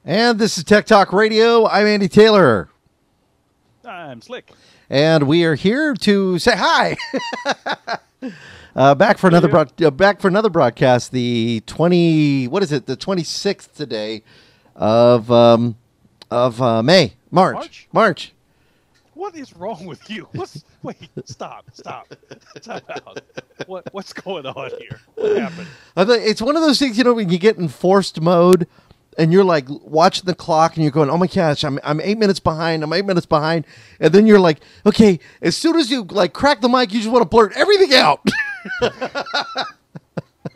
And this is Tech Talk Radio. I'm Andy Taylor. I'm Slick. And we are here to say hi. Back for another broadcast. The 26th today of May. March. What is wrong with you? Wait, stop out. What's going on here? What happened? It's one of those things, when you get in forced mode and you're like watching the clock and you're going, oh my gosh, I'm 8 minutes behind. And then you're like, okay, as soon as you like crack the mic, you just want to blurt everything out.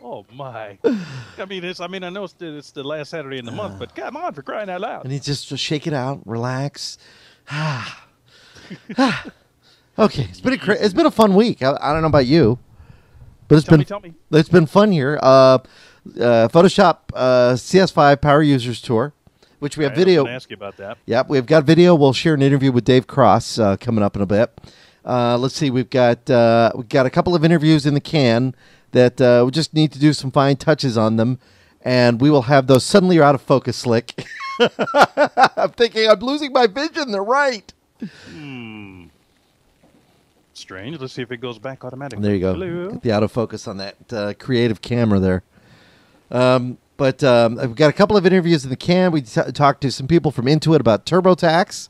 Oh my! I know it's the last Saturday in the month, but come on, for crying out loud! And you just shake it out, relax. Okay, it's been a fun week. I don't know about you, but Tell me. It's been fun here. Photoshop CS5 Power Users Tour, which we have video. I was going to ask you about that. Yep, we've got video. We'll share an interview with Dave Cross coming up in a bit. Let's see, we've got a couple of interviews in the can that we just need to do some fine touches on them, and we will have those. Suddenly you're out of focus, Slick. I'm thinking I'm losing my vision. They're right. Strange. Let's see if it goes back automatically. There you go. Hello. Get the autofocus on that creative camera there. But I've got a couple of interviews in the can. We talked to some people from Intuit about TurboTax,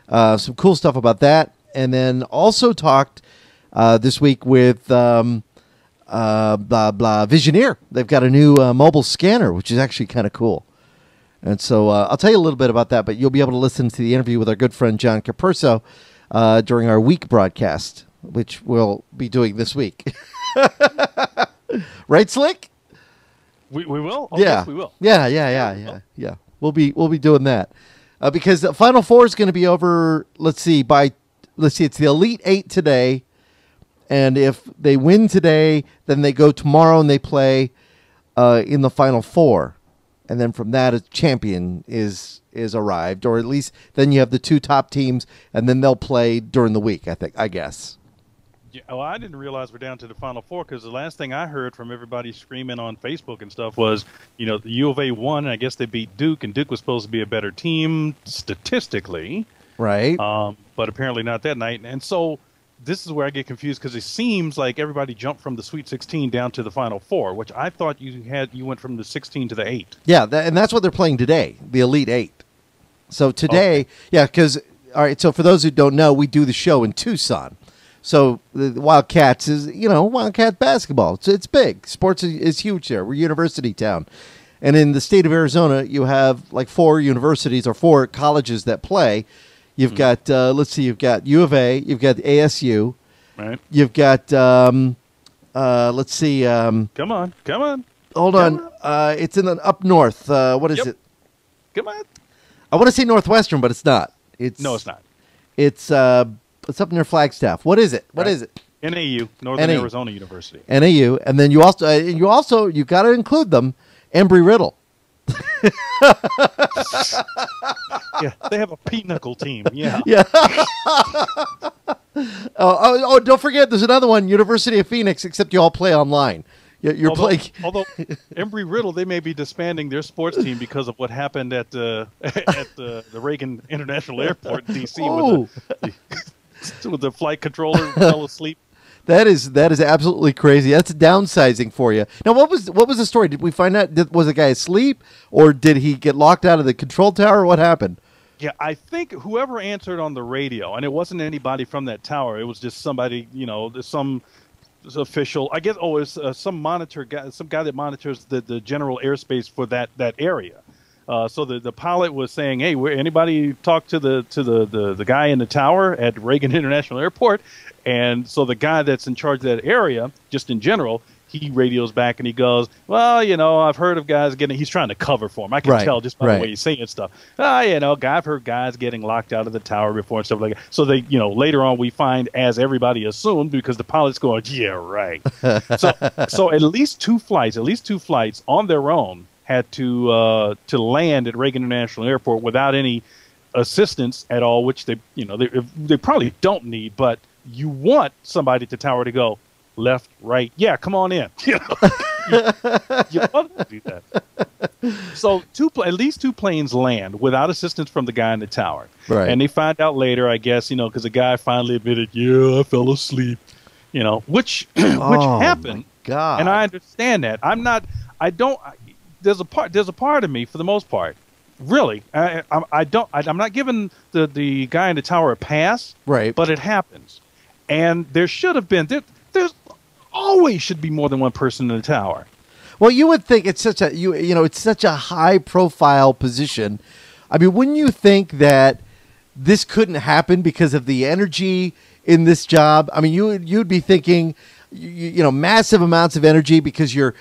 some cool stuff about that, and then also talked this week with Visioneer. They've got a new mobile scanner, which is actually kind of cool. And so I'll tell you a little bit about that, but you'll be able to listen to the interview with our good friend John Capurso during our week broadcast, which we'll be doing this week. Right, Slick? We will? Oh, yeah. Yes, we will. Yeah. We'll be doing that. Because the Final Four is going to be over, let's see, it's the Elite Eight today. And if they win today, then they go tomorrow and they play in the Final Four. And then from that, a champion is arrived, or at least then you have the two top teams, and then they'll play during the week, I guess. Yeah, well, I didn't realize we're down to the Final Four, because the last thing I heard from everybody screaming on Facebook and stuff was, the U of A won, and I guess they beat Duke, and Duke was supposed to be a better team statistically. Right. But apparently not that night. And so this is where I get confused, because it seems like everybody jumped from the Sweet 16 down to the Final Four, which I thought you went from the 16 to the 8. Yeah, and that's what they're playing today, the Elite Eight. So today, yeah, because, all right, so for those who don't know, we do the show in Tucson. So the Wildcats is, Wildcat basketball. It's big. Sports is huge there. We're a university town. And in the state of Arizona, you have like 4 universities or 4 colleges that play. You've got, you've got U of A, you've got ASU. Right. You've got, Come on. Hold on. It's in up north. What is it? Come on. I want to say Northwestern, but it's not. No, it's not. It's up near Flagstaff. What is it? What is it? NAU, Northern Arizona University. NAU, and then you got to include them, Embry-Riddle. Yeah, they have a pinnacle team. Yeah. Yeah. Oh, don't forget, there's another one, University of Phoenix, except you all play online. Although Embry-Riddle, they may be disbanding their sports team because of what happened at the Reagan International Airport in D.C. with the flight controller fell asleep. That is absolutely crazy. That's downsizing for you. Now, what was the story? Did we find out? Was the guy asleep, or did he get locked out of the control tower? What happened? Yeah, I think whoever answered on the radio, and it wasn't anybody from that tower. It was just somebody, some official. I guess. Oh, it's some monitor guy, some guy that monitors the general airspace for that area. So the pilot was saying, "Hey, anybody talk to the guy in the tower at Reagan International Airport?" And so the guy that's in charge of that area, just in general, he radios back and he goes, "Well, I've heard of guys getting." He's trying to cover for him. I can tell just by the way he's saying stuff. I've heard guys getting locked out of the tower before and stuff like that. So they, later on we find, as everybody assumed, because the pilot's going, "Yeah, right." so at least two flights on their own had to land at Reagan International Airport without any assistance at all, which they probably don't need, but you want somebody at the tower to go, left, right. Yeah, come on in. You know, you want to do that. So at least two planes land without assistance from the guy in the tower. Right. And they find out later, I guess, you know, because the guy finally admitted, yeah, I fell asleep. You know, which happened. My God. And I understand that. There's a part of me, for the most part, really, I'm not giving the guy in the tower a pass. Right. But it happens. And there should have been, there's always should be more than one person in the tower. Well, you would think it's such a it's such a high profile position. I mean, wouldn't you think that this couldn't happen because of the energy in this job? I mean, you'd be thinking, massive amounts of energy because you're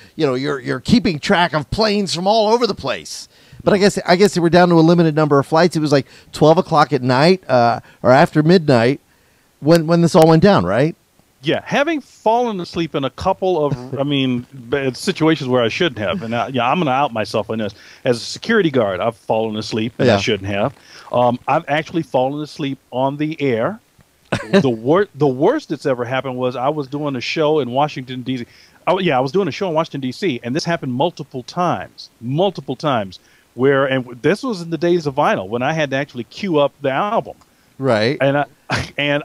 keeping track of planes from all over the place. But I guess they were down to a limited number of flights. It was like 12 o'clock at night or after midnight when this all went down, right? Yeah, having fallen asleep in a couple of, situations where I shouldn't have, and I'm going to out myself on this. As a security guard, I've fallen asleep, and I shouldn't have. I've actually fallen asleep on the air. The worst that's ever happened was I was doing a show in Washington, D.C. I was doing a show in Washington, D.C., and this happened multiple times, and this was in the days of vinyl when I had to actually queue up the album. Right. And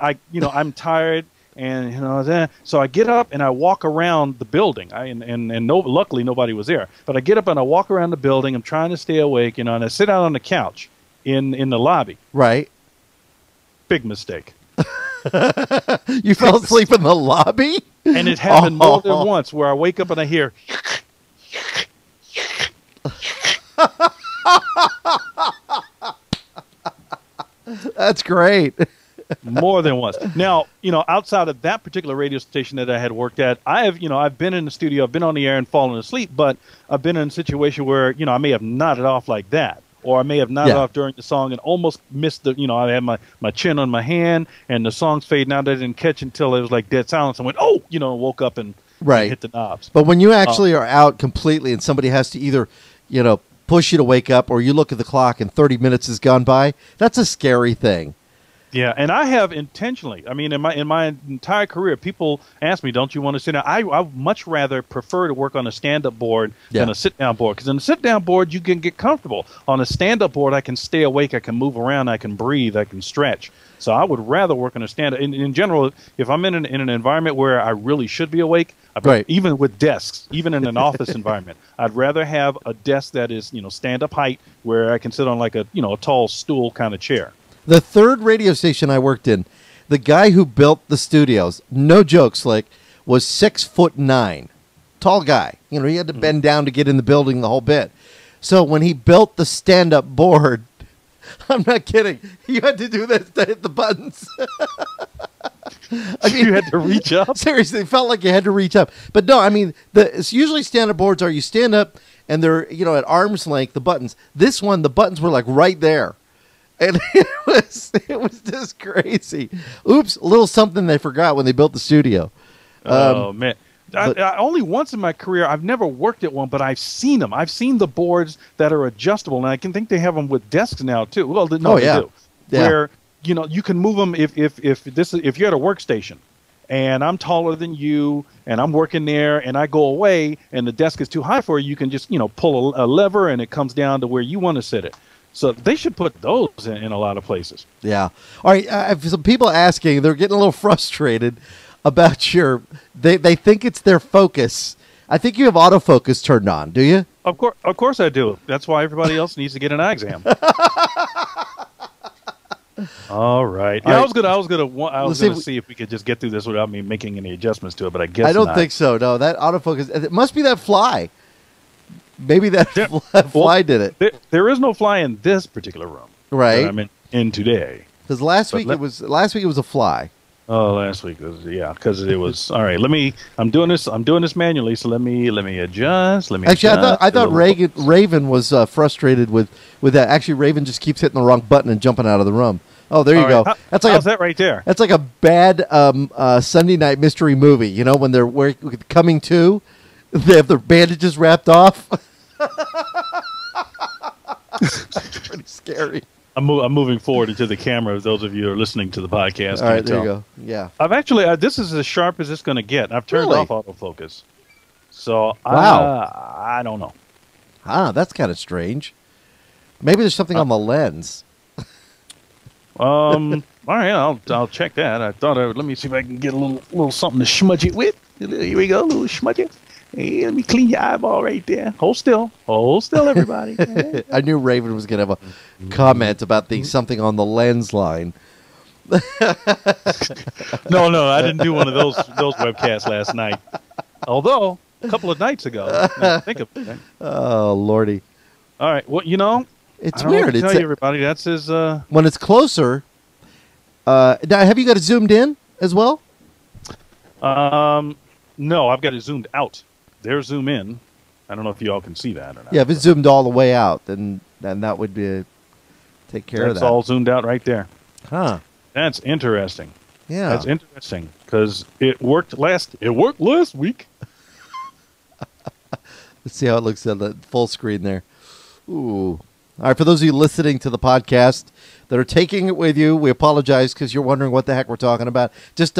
I'm tired. And so I get up and I walk around the building. Luckily nobody was there. But I get up and I walk around the building. I'm trying to stay awake, and I sit down on the couch in the lobby. Right. Big mistake. You fell asleep in the lobby? And it happened more than once, where I wake up and I hear. That's great. More than once. Now, outside of that particular radio station that I had worked at, I've been in the studio, I've been on the air and fallen asleep, but I've been in a situation where, I may have nodded off like that, or I may have nodded off during the song and almost missed I had my chin on my hand and the song's fading out. I didn't catch until it was like dead silence. I went, woke up and hit the knobs. But when you actually are out completely and somebody has to either, push you to wake up, or you look at the clock and 30 minutes has gone by, that's a scary thing. Yeah, and I have intentionally. I mean, in my entire career, people ask me, "Don't you want to sit down?" I much rather prefer to work on a stand-up board than a sit-down board, because on a sit-down board you can get comfortable. On a stand-up board, I can stay awake, I can move around, I can breathe, I can stretch. So I would rather work on a stand-up. In general, if I'm in an environment where I really should be awake, even with desks, even in an office environment, I'd rather have a desk that is stand-up height, where I can sit on like a tall stool kind of chair. The third radio station I worked in, the guy who built the studios, no joke, Slick, was 6'9", tall guy. He had to bend down to get in the building, the whole bit. So when he built the stand-up board, I'm not kidding, you had to do this to hit the buttons. You had to reach up? Seriously, it felt like you had to reach up. But no, it's usually stand-up boards are you stand up and they're at arm's length, the buttons. This one, the buttons were like right there. And it was just crazy. Oops, a little something they forgot when they built the studio. Oh, man. I only once in my career, I've never worked at one, but I've seen them. I've seen the boards that are adjustable, and I can think they have them with desks now, too. Well, they do. Yeah. Where, you can move them if you're at a workstation, and I'm taller than you, and I'm working there, and I go away, and the desk is too high for you, you can just, pull a lever, and it comes down to where you want to sit it. So they should put those in a lot of places. Yeah. All right. I have some people asking, they're getting a little frustrated about they think it's their focus. I think you have autofocus turned on, do you? Of course I do. That's why everybody else needs to get an eye exam. All right. Yeah, I was gonna see if we could just get through this without me making any adjustments to it, but I guess I don't not. think so. No, that autofocus. It must be that fly. Maybe that fly did it. There is no fly in this particular room, right? That I'm in today. Because last week it was a fly. Oh, last week was because it was all right. I'm doing this manually, so let me adjust. Actually, I thought Raven was frustrated with that. Actually, Raven just keeps hitting the wrong button and jumping out of the room. Oh, there you go. How's that right there? That's like a bad Sunday night mystery movie. When they're coming to. They have their bandages wrapped off. That's pretty scary. I'm moving forward into the camera. Those of you who are listening to the podcast. All right, there you go. Yeah. I've actually, this is as sharp as it's going to get. I've turned off autofocus. So, wow. I don't know. That's kind of strange. Maybe there's something on the lens. All right, I'll check that. I thought let me see if I can get a little something to smudge it with. Here we go, a little smudge it. Hey, let me clean your eyeball right there. Hold still, everybody. I knew Raven was going to have a comment about something on the lens line. No, I didn't do one of those webcasts last night. Although a couple of nights ago, think of it. Oh Lordy! All right, well, it's I don't weird. Know what to tell you, everybody, that's his. When it's closer. Now, have you got it zoomed in as well? No, I've got it zoomed out. There's zoom in. I don't know if you all can see that or not. Yeah, if it's zoomed all the way out, then that would be take care of that. That's all zoomed out right there. Huh. That's interesting. Yeah. That's interesting because it worked last week. Let's see how it looks at the full screen there. Ooh. All right, for those of you listening to the podcast that are taking it with you, we apologize because you're wondering what the heck we're talking about. Just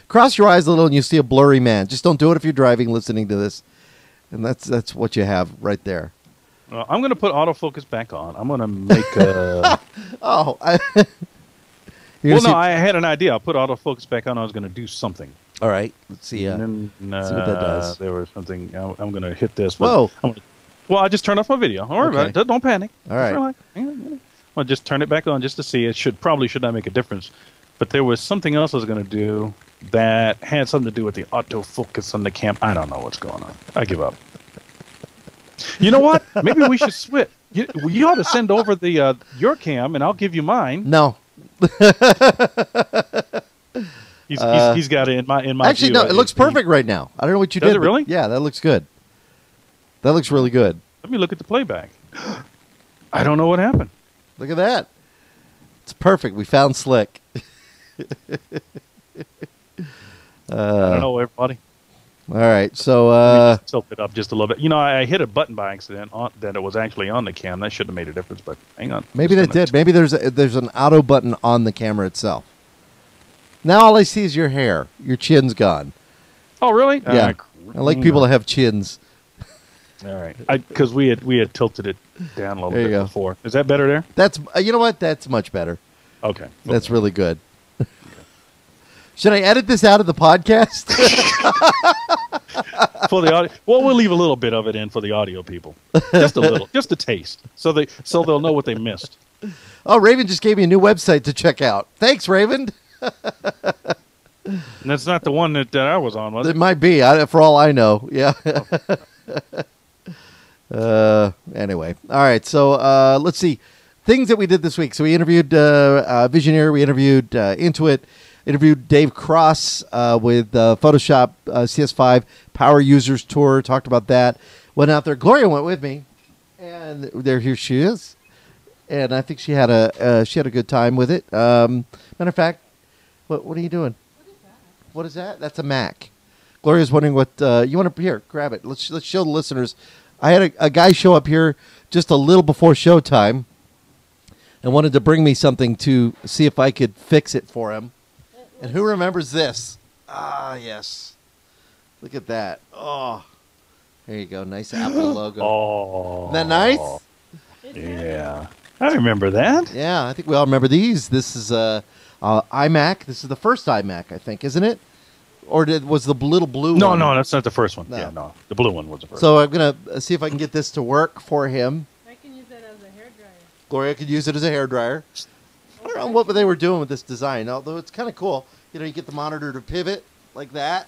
cross your eyes a little and you see a blurry man. Just don't do it if you're driving listening to this. And that's what you have right there. I'm going to put autofocus back on. I'm going to make a... Oh. I had an idea. I'll put autofocus back on. I was going to do something. All right. Let's see, and then, see what that does. There was something. I'm going to hit this. Whoa. Well, I just turned off my video. Don't worry about it. Don't panic. All right. I'll just turn it back on just to see. It probably should not make a difference. But there was something else I was going to do that had something to do with the autofocus on the cam. I don't know what's going on. I give up. You know what? Maybe we should switch. You ought to send over your cam, and I'll give you mine. No. He's got it in my. Actually, view. no. It looks perfect right now. I don't know what you did. Does it really? Yeah, that looks good. That looks really good. Let me look at the playback. I don't know what happened. Look at that. It's perfect. We found Slick. I don't know, everybody. All right, so tilt it up just a little bit. I hit a button by accident that it was actually on the cam. That shouldn't have made a difference, but hang on. Maybe that did. Maybe there's an auto button on the camera itself. Now all I see is your hair. Your chin's gone. Oh, really? Yeah. I like people to have chins. All right, because we had tilted it down a little bit before. Is that better there? That's you know what? That's much better. Okay, that's really good. Okay. Should I edit this out of the podcast? For the audio, well, we'll leave a little bit of it in for the audio people, just a little, just a taste, so they'll know what they missed. Oh, Raven just gave me a new website to check out. Thanks, Raven. And that's not the one that I was on, was it? It might be, for all I know. Yeah. Anyway, all right. So let's see things that we did this week. So we interviewed Visioneer, we interviewed Intuit, interviewed Dave Cross with Photoshop CS5 Power Users Tour. Talked about that. Went out there. Gloria went with me, and here she is. And I think she had a good time with it. Matter of fact, what are you doing? What is that? That's a Mac. Gloria's wondering what you want to here. Grab it. Let's show the listeners. I had a guy show up here just a little before showtime and wanted to bring me something to see if I could fix it for him. And who remembers this? Ah, yes. Look at that. Oh, there you go. Nice Apple logo. Oh, isn't that nice? Yeah, I remember that. Yeah, I think we all remember these. This is iMac. This is the first iMac, I think, isn't it? Or was the little blue one? No, that's not the first one. No. Yeah, no. The blue one was the first So I'm going to see if I can get this to work for him. I can use that as a hairdryer. Gloria could use it as a hairdryer. I don't know what they were doing with this design, although it's kind of cool. You get the monitor to pivot like that.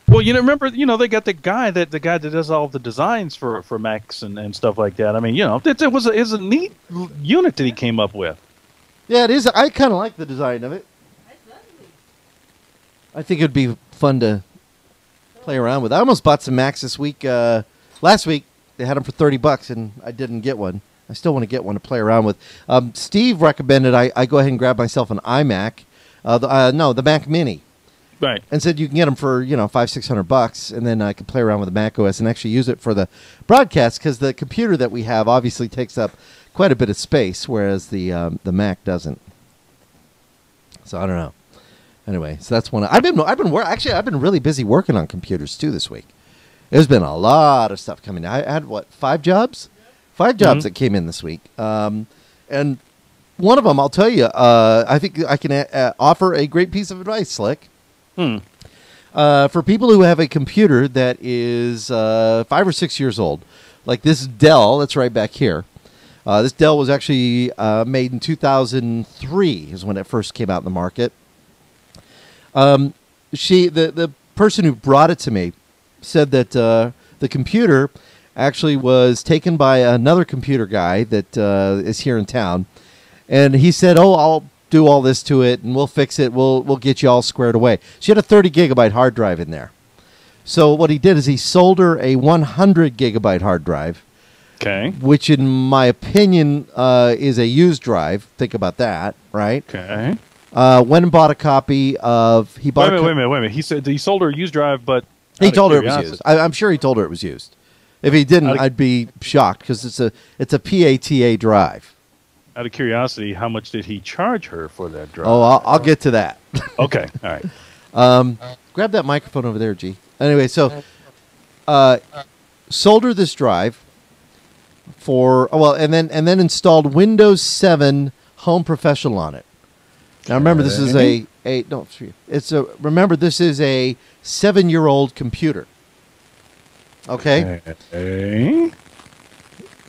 Well, remember, they got the guy that does all the designs for Macs and stuff like that. I mean, it was a neat unit that he came up with. Yeah, it is. I kind of like the design of it. I think it would be fun to play around with. I almost bought some Macs this week. Last week, they had them for $30, and I didn't get one. I still want to get one to play around with. Steve recommended I go ahead and grab myself an iMac. The Mac Mini. Right. and said you can get them for $500-600, and then I could play around with the Mac OS and actually use it for the broadcast because the computer that we have obviously takes up quite a bit of space, whereas the Mac doesn't. So I don't know. Anyway, so that's one. I've been really busy working on computers too this week. There's been a lot of stuff coming. I had 5 jobs, 5 jobs that came in this week, and one of them I'll tell you. I think I can offer a great piece of advice, Slick. For people who have a computer that is 5 or 6 years old, like this Dell that's right back here. This Dell was actually made in 2003 is when it first came out in the market. The person who brought it to me said that the computer actually was taken by another computer guy that is here in town, and he said, "Oh, I'll do all this to it, and we'll fix it. We'll get you all squared away." She had a 30 gigabyte hard drive in there. So what he did is he sold her a 100 gigabyte hard drive. Okay. Which, in my opinion, is a used drive. Think about that, right? Okay. Went and bought a copy of. He bought. Wait a minute. He said he sold her a used drive, but he told her it was used. I'm sure he told her it was used. If he didn't, I'd be shocked because it's a PATA drive. Out of curiosity, how much did he charge her for that drive? Oh, I'll get to that. Okay. All right. Grab that microphone over there, G. Anyway, so sold her this drive for and then installed Windows 7 Home Professional on it. Now remember, this is remember this is a 7-year-old computer. Okay.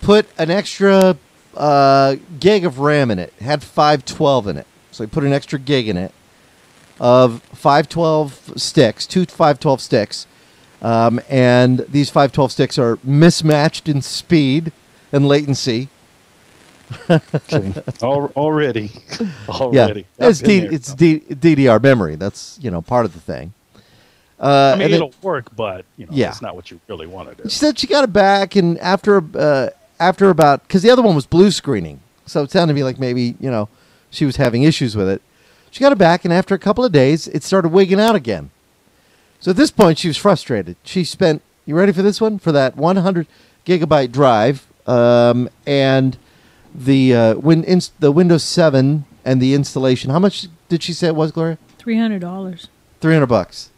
Put an extra gig of RAM in it. Had 512 in it, so he put an extra gig in it of 512 sticks, 2 512 sticks, and these 512 sticks are mismatched in speed and latency. Already. Yeah, it's DDR memory. That's part of the thing. It'll work, but it's not what you really want to do. She said she got it back, and after about, because the other one was blue screening, so it sounded to me like maybe she was having issues with it. She got it back, and after a couple of days, it started wigging out again. So at this point, she was frustrated. She spent, you ready for this one? For that 100 gigabyte drive, and the Windows 7 and the installation. How much did she say it was, Gloria? $300. $300.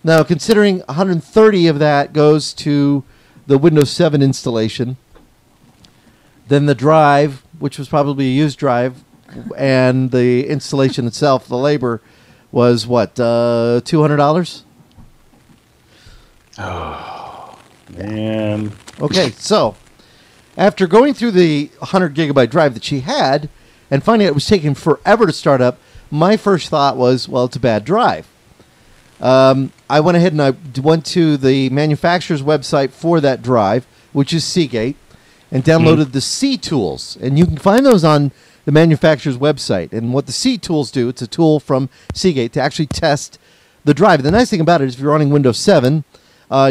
Now, considering 130 of that goes to the Windows 7 installation, then the drive, which was probably a used drive, and the installation itself, the labor, was what, $200? Oh, man. Okay, so after going through the 100 gigabyte drive that she had and finding it was taking forever to start up, my first thought was, well, it's a bad drive. I went ahead and I went to the manufacturer's website for that drive, which is Seagate, and downloaded the C tools. And you can find those on the manufacturer's website. And what the C tools do, it's a tool from Seagate to actually test the drive. The nice thing about it is if you're running Windows 7,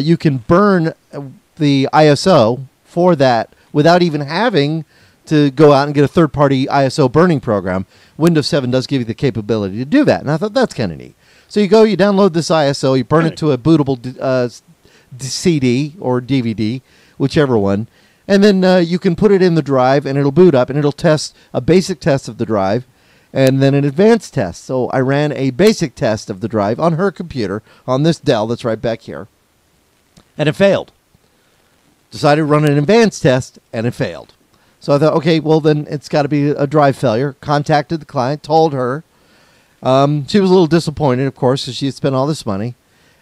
you can burn the ISO for that without even having to go out and get a third-party ISO burning program. Windows 7 does give you the capability to do that. And I thought that's kind of neat. So you download this ISO, you burn it to a bootable CD or DVD, whichever one, and then you can put it in the drive, and it'll boot up, and it'll test a basic test of the drive, and then an advanced test. So I ran a basic test of the drive on her computer, on this Dell that's right back here, and it failed. Decided to run an advanced test, and it failed. So I thought, okay, well, then it's got to be a drive failure. Contacted the client, told her. She was a little disappointed, of course, because she had spent all this money.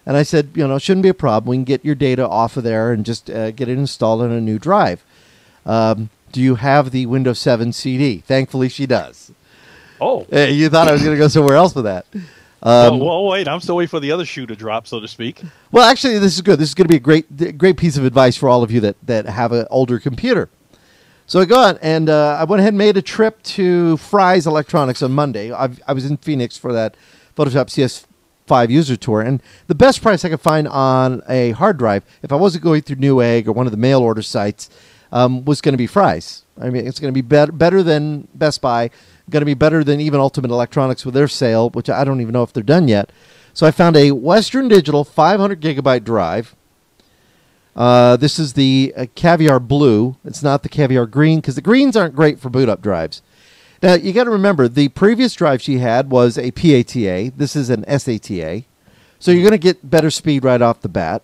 And I said, it shouldn't be a problem. We can get your data off of there and just get it installed on a new drive. Do you have the Windows 7 CD? Thankfully, she does. Oh. You thought I was going to go somewhere else with that. Well, wait. I'm still waiting for the other shoe to drop, so to speak. Well, actually, this is good. This is going to be a great piece of advice for all of you that have an older computer. So I go out, and I went ahead and made a trip to Fry's Electronics on Monday. I was in Phoenix for that Photoshop CS5 user tour, and the best price I could find on a hard drive, if I wasn't going through Newegg or one of the mail order sites, was going to be Fry's. I mean, it's going to be better than Best Buy, going to be better than even Ultimate Electronics with their sale, which I don't even know if they're done yet. So I found a Western Digital 500 gigabyte drive. This is the Caviar Blue. It's not the Caviar Green because the greens aren't great for boot up drives. Now, you got to remember, the previous drive she had was a PATA. This is an SATA. So you're going to get better speed right off the bat.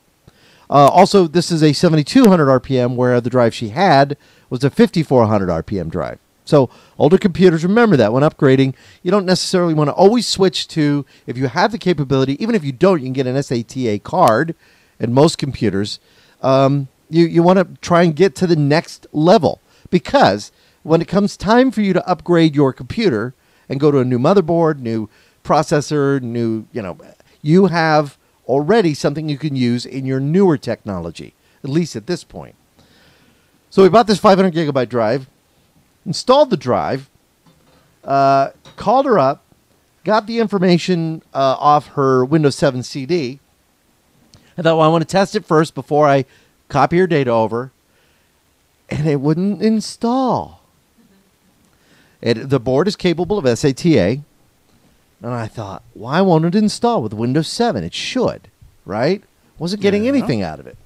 Also, this is a 7,200 RPM, where the drive she had was a 5,400 RPM drive. So older computers, remember that when upgrading, you don't necessarily want to always switch to, if you have the capability, even if you don't, you can get an SATA card in most computers. You want to try and get to the next level, because when it comes time for you to upgrade your computer and go to a new motherboard, new processor, you have already something you can use in your newer technology, at least at this point. So we bought this 500 gigabyte drive, installed the drive, called her up, got the information off her Windows 7 CD. I thought, well, I want to test it first before I copy her data over, and it wouldn't install. The board is capable of SATA, and I thought, why won't it install with Windows 7? It should, right? Wasn't getting anything out of it.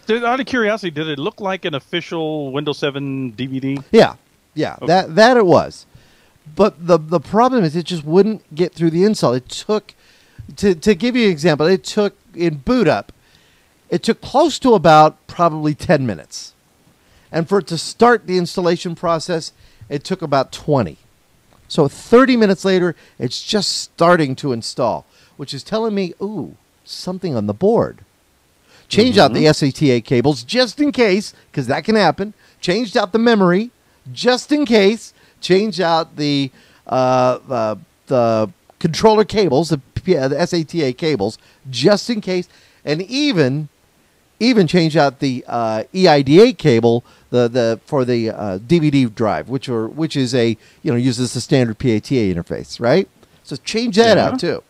Out of curiosity, did it look like an official Windows 7 DVD? Yeah, okay. that it was. But the problem is it just wouldn't get through the install. It took, to give you an example, it took, in boot up, it took close to about probably 10 minutes. And for it to start the installation process, it took about 20. So 30 minutes later, it's just starting to install, which is telling me, ooh, something on the board. Changed out the SATA cables just in case, because that can happen. Changed out the memory just in case. Changed out the controller cables, the SATA cables, just in case, and even changed out the EIDA cable for the DVD drive, which is a uses the standard PATA interface, right? So change that out too.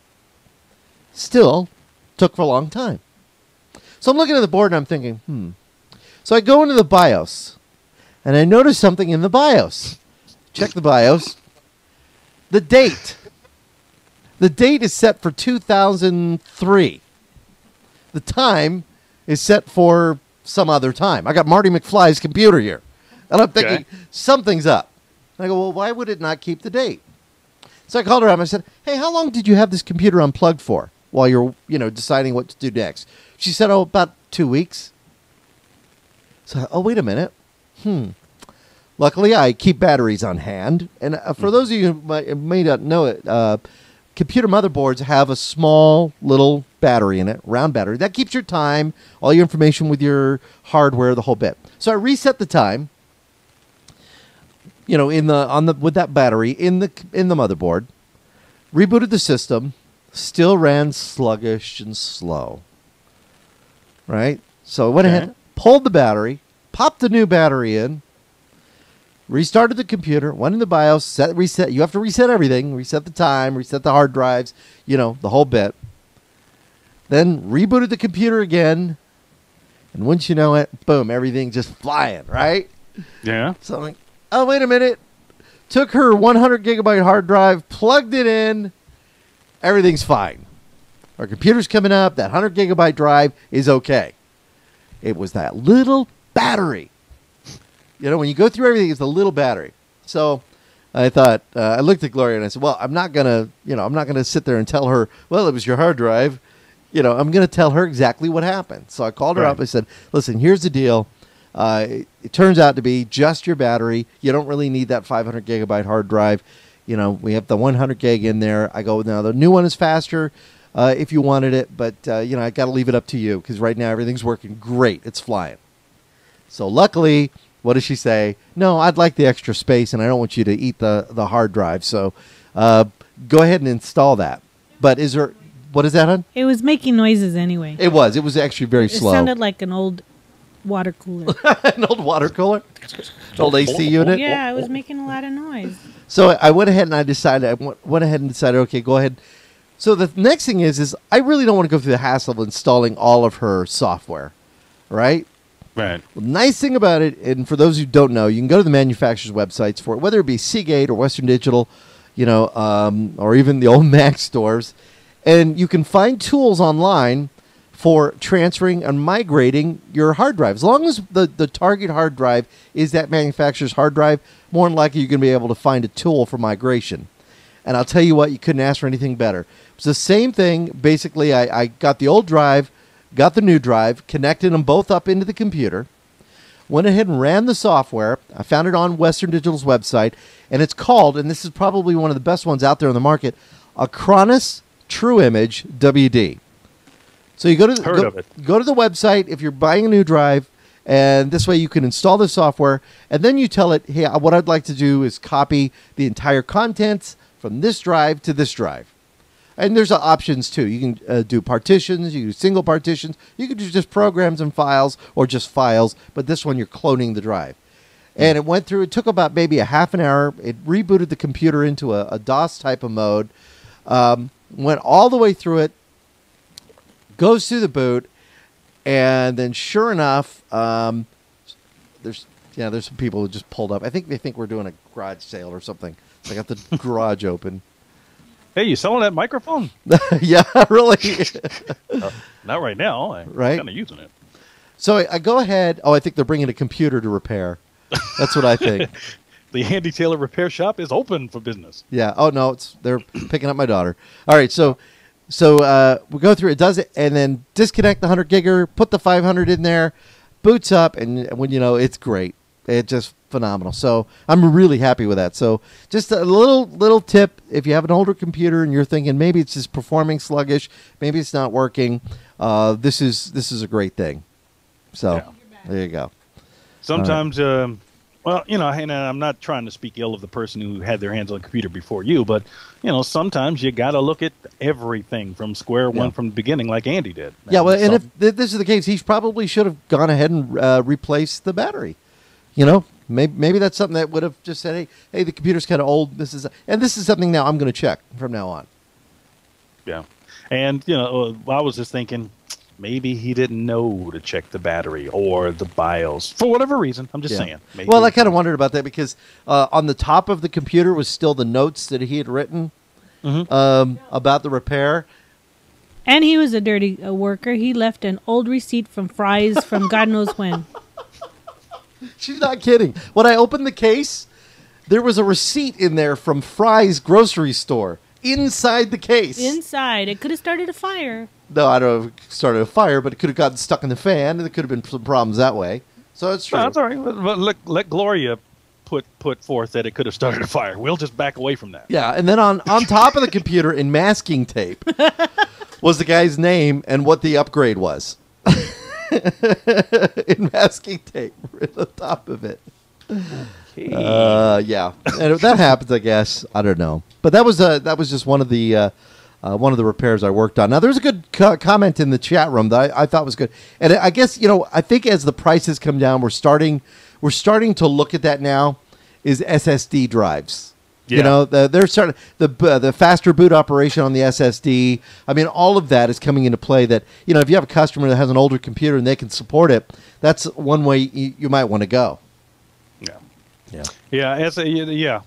Still took for a long time. So I'm looking at the board and I'm thinking, So I go into the BIOS and I notice something in the BIOS. Check the BIOS. The date. The date is set for 2003. The time is set for some other time. I got Marty McFly's computer here. And I'm thinking, something's up. And I go, well, why would it not keep the date? So I called her up and I said, hey, how long did you have this computer unplugged for while you're, deciding what to do next? She said, about 2 weeks. So, wait a minute. Luckily, I keep batteries on hand. And for those of you who may not know it, computer motherboards have a small little battery in it, round battery. That keeps your time, all your information with your hardware, the whole bit. So I reset the time, with that battery in the motherboard, rebooted the system, still ran sluggish and slow. Right? So I went ahead, pulled the battery, popped the new battery in, restarted the computer, went in the BIOS, reset. You have to reset everything. Reset the time, reset the hard drives, the whole bit. Then rebooted the computer again. And once you know it, boom, everything just flying, right? Yeah. So I'm like, oh, wait a minute. Took her 100 gigabyte hard drive, plugged it in. Everything's fine. Our computer's coming up. That 100 gigabyte drive is okay. It was that little battery. When you go through everything, it's a little battery. So I thought, I looked at Gloria and I said, well, I'm not going to sit there and tell her, well, it was your hard drive. I'm going to tell her exactly what happened. So I called her up. I said, listen, here's the deal. It turns out to be just your battery. You don't really need that 500 gigabyte hard drive. We have the 100 gig in there. I go, now the new one is faster if you wanted it, but, I got to leave it up to you because right now everything's working great. It's flying. So luckily, what does she say? No, I'd like the extra space, and I don't want you to eat the hard drive. So go ahead and install that. But what is that, hon? It was making noises anyway. It was. It was actually very slow. It sounded like an old water cooler. An old water cooler? Old AC unit? Yeah, it was making a lot of noise. So I went ahead and decided, okay, go ahead. So the next thing is I really don't want to go through the hassle of installing all of her software, right? Right. Well, nice thing about it, and for those who don't know, you can go to the manufacturer's websites for it, whether it be Seagate or Western Digital, or even the old Mac stores, And you can find tools online for transferring and migrating your hard drive. As long as the target hard drive is that manufacturer's hard drive, more than likely you're going to be able to find a tool for migration. And I'll tell you what, you couldn't ask for anything better. It's the same thing. Basically, I got the old drive, got the new drive, connected them both up into the computer, went ahead and ran the software. I found it on Western Digital's website, and it's called, and this is probably one of the best ones out there on the market, Acronis True Image WD. So you go to the website if you're buying a new drive, and this way you can install the software, and then you tell it, hey, what I'd like to do is copy the entire contents from this drive to this drive. And there's options too. You can do partitions, you can do single partitions, you can do just programs and files or just files, but this one you're cloning the drive. And it went through, it took about maybe a half an hour. It rebooted the computer into a DOS type of mode, went all the way through it, goes through the boot, and then sure enough, there's some people who just pulled up. I think they think we're doing a garage sale or something. So I got the garage open. Hey, you selling that microphone? Yeah, really. Not right now. I'm right? kind of using it. So I go ahead. Oh, I think they're bringing a computer to repair. That's what I think. The Andy Taylor Repair Shop is open for business. Yeah. Oh no, they're picking up my daughter. All right. So we go through. It does it, and then disconnect the 100 gigger. Put the 500 in there. Boots up, and when it's great. It's just phenomenal. So I'm really happy with that. So just a little tip: if you have an older computer and you're thinking maybe it's just performing sluggish, maybe it's not working, this is a great thing. So there you go. Sometimes, well, and I'm not trying to speak ill of the person who had their hands on the computer before you, but sometimes you got to look at everything from square one from the beginning, like Andy did. Yeah, well, and if this is the case, he probably should have gone ahead and replaced the battery. Maybe that's something that would have just said, hey, the computer's kind of old. This is something now I'm going to check from now on. Yeah, and I was just thinking maybe he didn't know to check the battery or the BIOS for whatever reason. I'm just saying. Maybe. Well, I kind of wondered about that because on the top of the computer was still the notes that he had written about the repair. And he was a dirty worker. He left an old receipt from Fry's from God knows when. She's not kidding. When I opened the case, there was a receipt in there from Fry's grocery store inside the case. Inside. It could have started a fire. No, I don't know if it started a fire, but it could have gotten stuck in the fan, and there could have been some problems that way. So it's true. No, that's all right. But let Gloria put forth that it could have started a fire. We'll just back away from that. Yeah, and then on top of the computer in masking tape was the guy's name and what the upgrade was. In masking tape at the top of it. Okay. Yeah, and that happens, I guess. I don't know, but that was just one of the repairs I worked on. Now, there's a good comment in the chat room that I thought was good, and I guess I think as the prices come down, we're starting to look at that now. Is SSD drives. Yeah. They're starting the faster boot operation on the SSD. I mean, all of that is coming into play. That if you have a customer that has an older computer and they can support it, that's one way you might want to go. Yeah.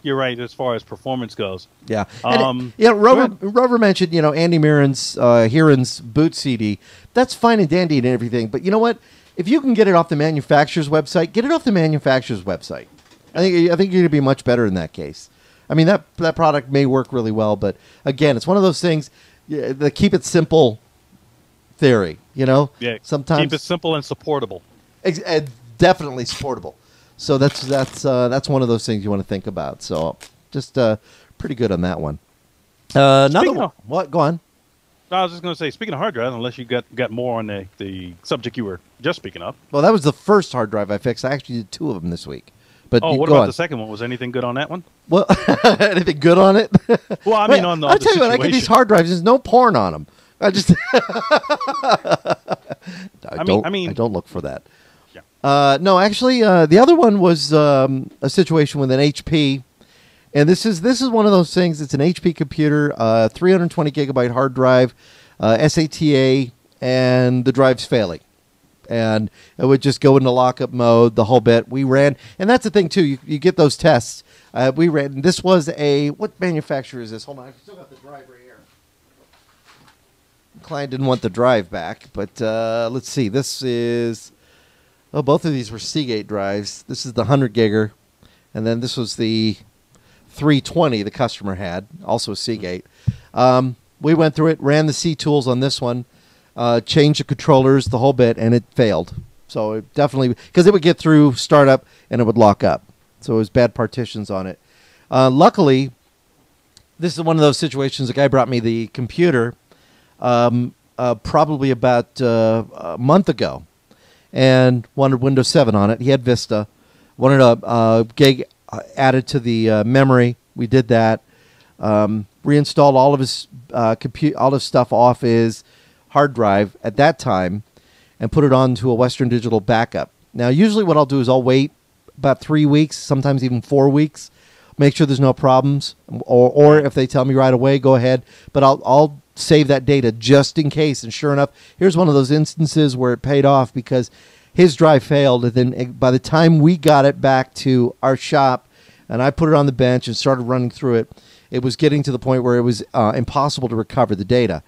You're right as far as performance goes. Yeah. Rover mentioned Andy Heron's boot CD. That's fine and dandy and everything, but you know what? If you can get it off the manufacturer's website, get it off the manufacturer's website. I think you're going to be much better in that case. I mean, that product may work really well, but again, it's one of those things, the keep it simple theory, Yeah, sometimes keep it simple and supportable. Definitely supportable. So that's one of those things you want to think about. So just pretty good on that one. What? Go on. I was just going to say, speaking of hard drive, unless you got more on the subject you were just speaking of. Well, that was the first hard drive I fixed. I actually did 2 of them this week. But what about the second one? Was anything good on that one? Well, anything good on it? Well, I mean, on the I'll tell you what, I get these hard drives. There's no porn on them. I just I don't look for that. Yeah. No, actually, the other one was a situation with an HP, and this is one of those things. It's an HP computer, 320 gigabyte hard drive, SATA, and the drive's failing. And it would just go into lockup mode, the whole bit. We ran, and that's the thing, too. You get those tests. We ran, this was what manufacturer is this? Hold on, I've still got the drive right here. client didn't want the drive back, but let's see. This is, both of these were Seagate drives. This is the 100 gigger, and then this was the 320 the customer had, also Seagate. We went through it, ran the C tools on this one, changed the controllers, the whole bit, and it failed. So it definitely, because it would get through startup and it would lock up. So it was bad partitions on it. Luckily, this is one of those situations. The guy brought me the computer probably about a month ago and wanted Windows 7 on it. He had Vista, wanted a gig added to the memory. We did that. Reinstalled all of his all his stuff off his hard drive at that time and put it onto a Western Digital backup. Now, usually what I'll do is I'll wait about 3 weeks, sometimes even 4 weeks, make sure there's no problems, or if they tell me right away, go ahead. But I'll save that data just in case. And sure enough, here's one of those instances where it paid off because his drive failed. And then by the time we got it back to our shop and I put it on the bench and started running through it, it was getting to the point where it was impossible to recover the data.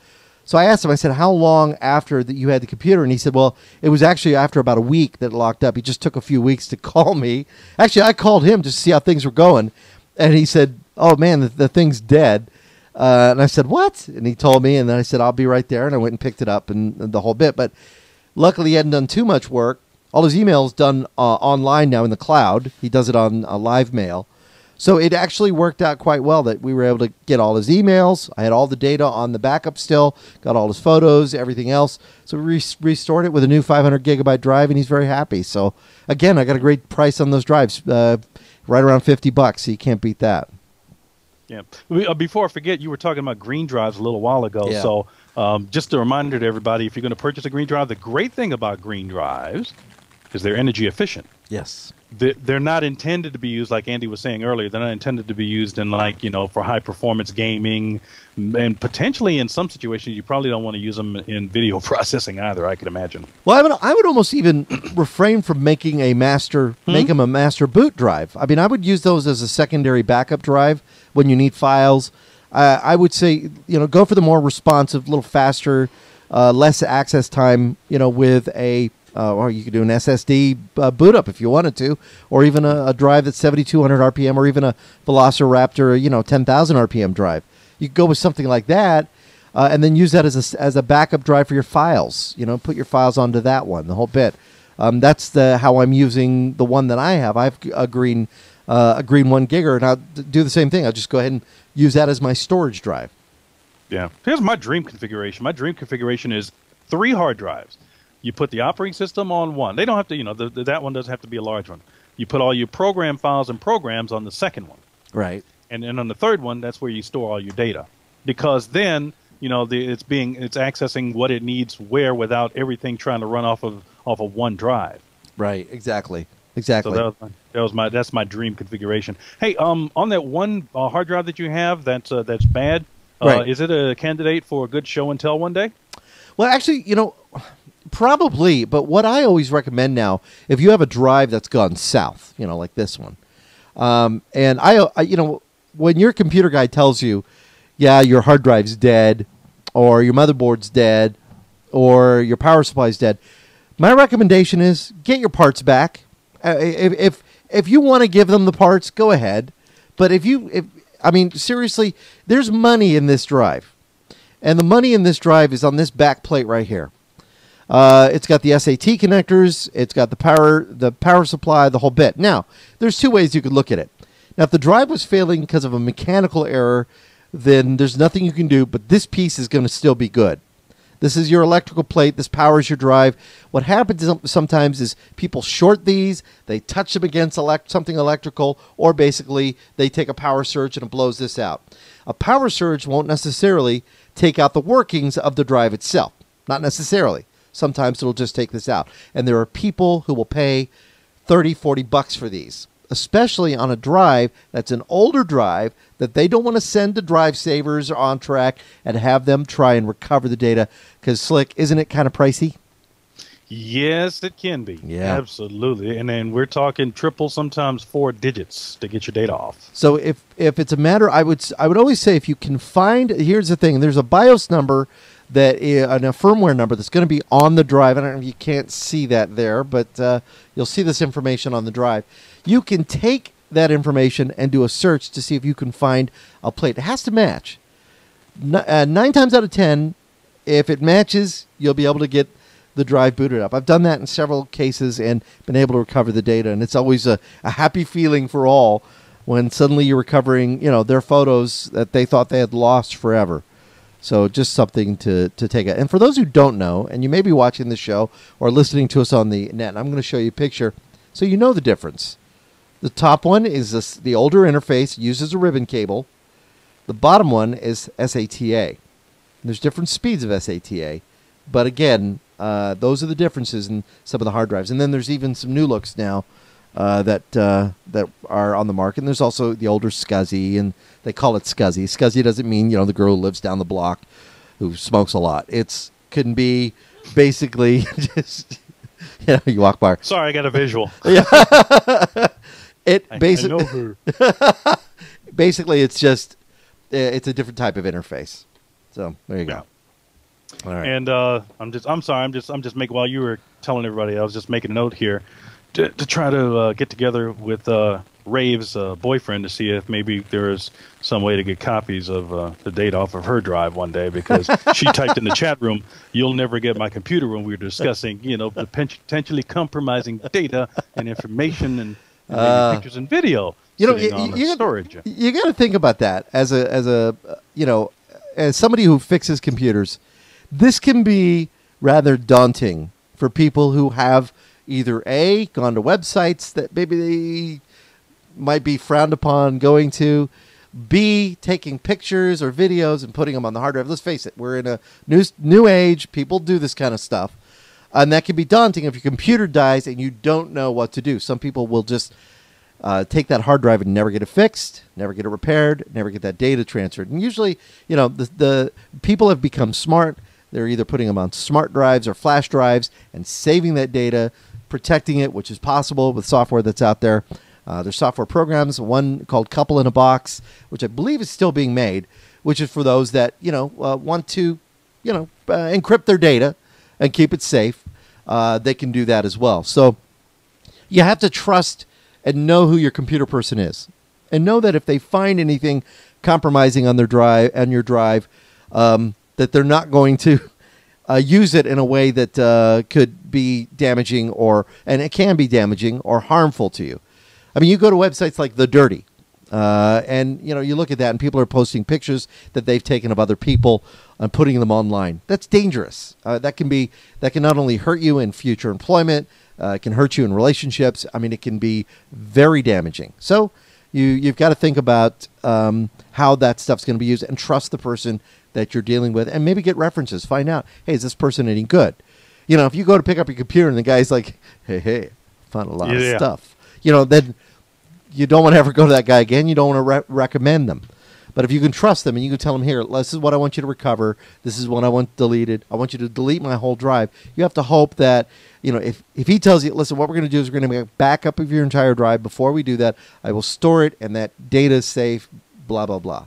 So I asked him, I said, how long after that you had the computer? And he said, well, it was actually after about a week that it locked up. He just took a few weeks to call me. Actually, I called him just to see how things were going. And he said, oh, man, the thing's dead. And I said, what? And he told me. And then I said, I'll be right there. And I went and picked it up and the whole bit. But luckily, he hadn't done too much work. All his email's done online now in the cloud. He does it on live mail. So it actually worked out quite well that we were able to get all his emails. I had all the data on the backup still, got all his photos, everything else. So we restored it with a new 500 gigabyte drive, and he's very happy. So again, I got a great price on those drives, right around $50. So you can't beat that. Yeah. Before I forget, you were talking about green drives a little while ago. Yeah. So just a reminder to everybody, if you're going to purchase a green drive, the great thing about green drives is they're energy efficient. Yes. They're not intended to be used, like Andy was saying earlier, they're not intended to be used in, like, for high performance gaming, and potentially in some situations you probably don't want to use them in video processing either, I could imagine. Well, I would almost even refrain from making a make them a master boot drive. I mean, I would use those as a secondary backup drive when you need files. I would say, go for the more responsive, little faster, less access time, with a or you could do an SSD boot up if you wanted to, or even a drive that's 7,200 RPM, or even a Velociraptor, 10,000 RPM drive. You could go with something like that, and then use that as a backup drive for your files. Put your files onto that one, the whole bit. That's how I'm using the one that I have. I have a green 1 gigger, and I'll do the same thing. I'll just go ahead and use that as my storage drive. Yeah. Here's my dream configuration. My dream configuration is 3 hard drives. You put the operating system on one. They don't have to, that one doesn't have to be a large one. You put all your program files and programs on the second one. Right. And then on the third one, that's where you store all your data. Because then, it's accessing what it needs where without everything trying to run off of one drive. Right. Exactly. So that's my dream configuration. Hey, on that one hard drive that you have that's bad, right. Is it a candidate for a good show and tell one day? Well, actually, probably, but what I always recommend now, if you have a drive that's gone south, like this one, and I when your computer guy tells you, yeah, your hard drive's dead, or your motherboard's dead, or your power supply's dead, my recommendation is get your parts back. If you want to give them the parts, go ahead, but seriously, there's money in this drive, and the money in this drive is on this back plate right here. It's got the SAT connectors. It's got the power supply, the whole bit. Now, there's 2 ways you could look at it. Now, if the drive was failing because of a mechanical error, then there's nothing you can do, but this piece is going to still be good. This is your electrical plate. This powers your drive. What happens sometimes is people short these. They touch them against something electrical, or basically they take a power surge and it blows this out. A power surge won't necessarily take out the workings of the drive itself. Not necessarily. Sometimes it'll just take this out. And there are people who will pay $30, $40 for these, especially on a drive that's an older drive that they don't want to send to Drive Savers or OnTrack and have them try and recover the data. Because, Slick, isn't it kind of pricey? Yes, it can be. Yeah. Absolutely. And then we're talking triple, sometimes 4 digits to get your data off. So if it's a matter, I would always say if you can find, here's the thing, there's a BIOS number and a firmware number that's going to be on the drive. I don't know if you can't see that there, but you'll see this information on the drive. You can take that information and do a search to see if you can find a plate. It has to match. 9 times out of 10, if it matches, you'll be able to get the drive booted up. I've done that in several cases and been able to recover the data, and it's always a happy feeling for all when suddenly you're recovering, their photos that they thought they had lost forever. So just something to take it. And for those who don't know, and you may be watching the show or listening to us on the net, I'm going to show you a picture so you know the difference. The top one is the older interface, uses a ribbon cable. The bottom one is SATA. There's different speeds of SATA, but again, those are the differences in some of the hard drives. And then there's even some new looks now that are on the market. And there's also the older SCSI, and they call it SCSI. SCSI doesn't mean the girl who lives down the block who smokes a lot. It can be basically just you walk by. Sorry, I got a visual. Yeah. I know her. Basically, it's a different type of interface. So there you go. All right. And I'm sorry. I'm just making, while you were telling everybody, I was just making a note here to try to get together with Rave's boyfriend to see if maybe there is some way to get copies of the data off of her drive one day, because she typed in the chat room, "You'll never get my computer," when we were discussing, the potentially compromising data and information and maybe pictures and video. Storage. You got to think about that as somebody who fixes computers. This can be rather daunting for people who have either A, gone to websites that maybe they might be frowned upon going to, B, taking pictures or videos and putting them on the hard drive. Let's face it, we're in a new age. People do this kind of stuff. And that can be daunting if your computer dies and you don't know what to do. Some people will just take that hard drive and never get it fixed, never get it repaired, never get that data transferred. And usually, the people have become smart. They're either putting them on smart drives or flash drives and saving that data, protecting it, which is possible with software that's out there. There's software programs, one called Couple in a Box, which I believe is still being made, which is for those that, want to, encrypt their data and keep it safe. They can do that as well. So you have to trust and know who your computer person is, and know that if they find anything compromising on your drive, that they're not going to use it in a way that could be damaging, and it can be damaging or harmful to you. I mean, you go to websites like The Dirty, and you look at that, and people are posting pictures that they've taken of other people and putting them online. That's dangerous. That can not only hurt you in future employment, it can hurt you in relationships. I mean, it can be very damaging. So you've got to think about how that stuff's going to be used, and trust the person that you're dealing with, and maybe get references. Find out, hey, is this person any good? If you go to pick up your computer and the guy's like, hey, found a lot of stuff, then you don't want to ever go to that guy again. You don't want to recommend them. But if you can trust them and you can tell them, here, this is what I want you to recover. This is what I want deleted. I want you to delete my whole drive. You have to hope that, if he tells you, listen, what we're going to do is we're going to make a backup of your entire drive. Before we do that, I will store it, and that data is safe, blah, blah, blah.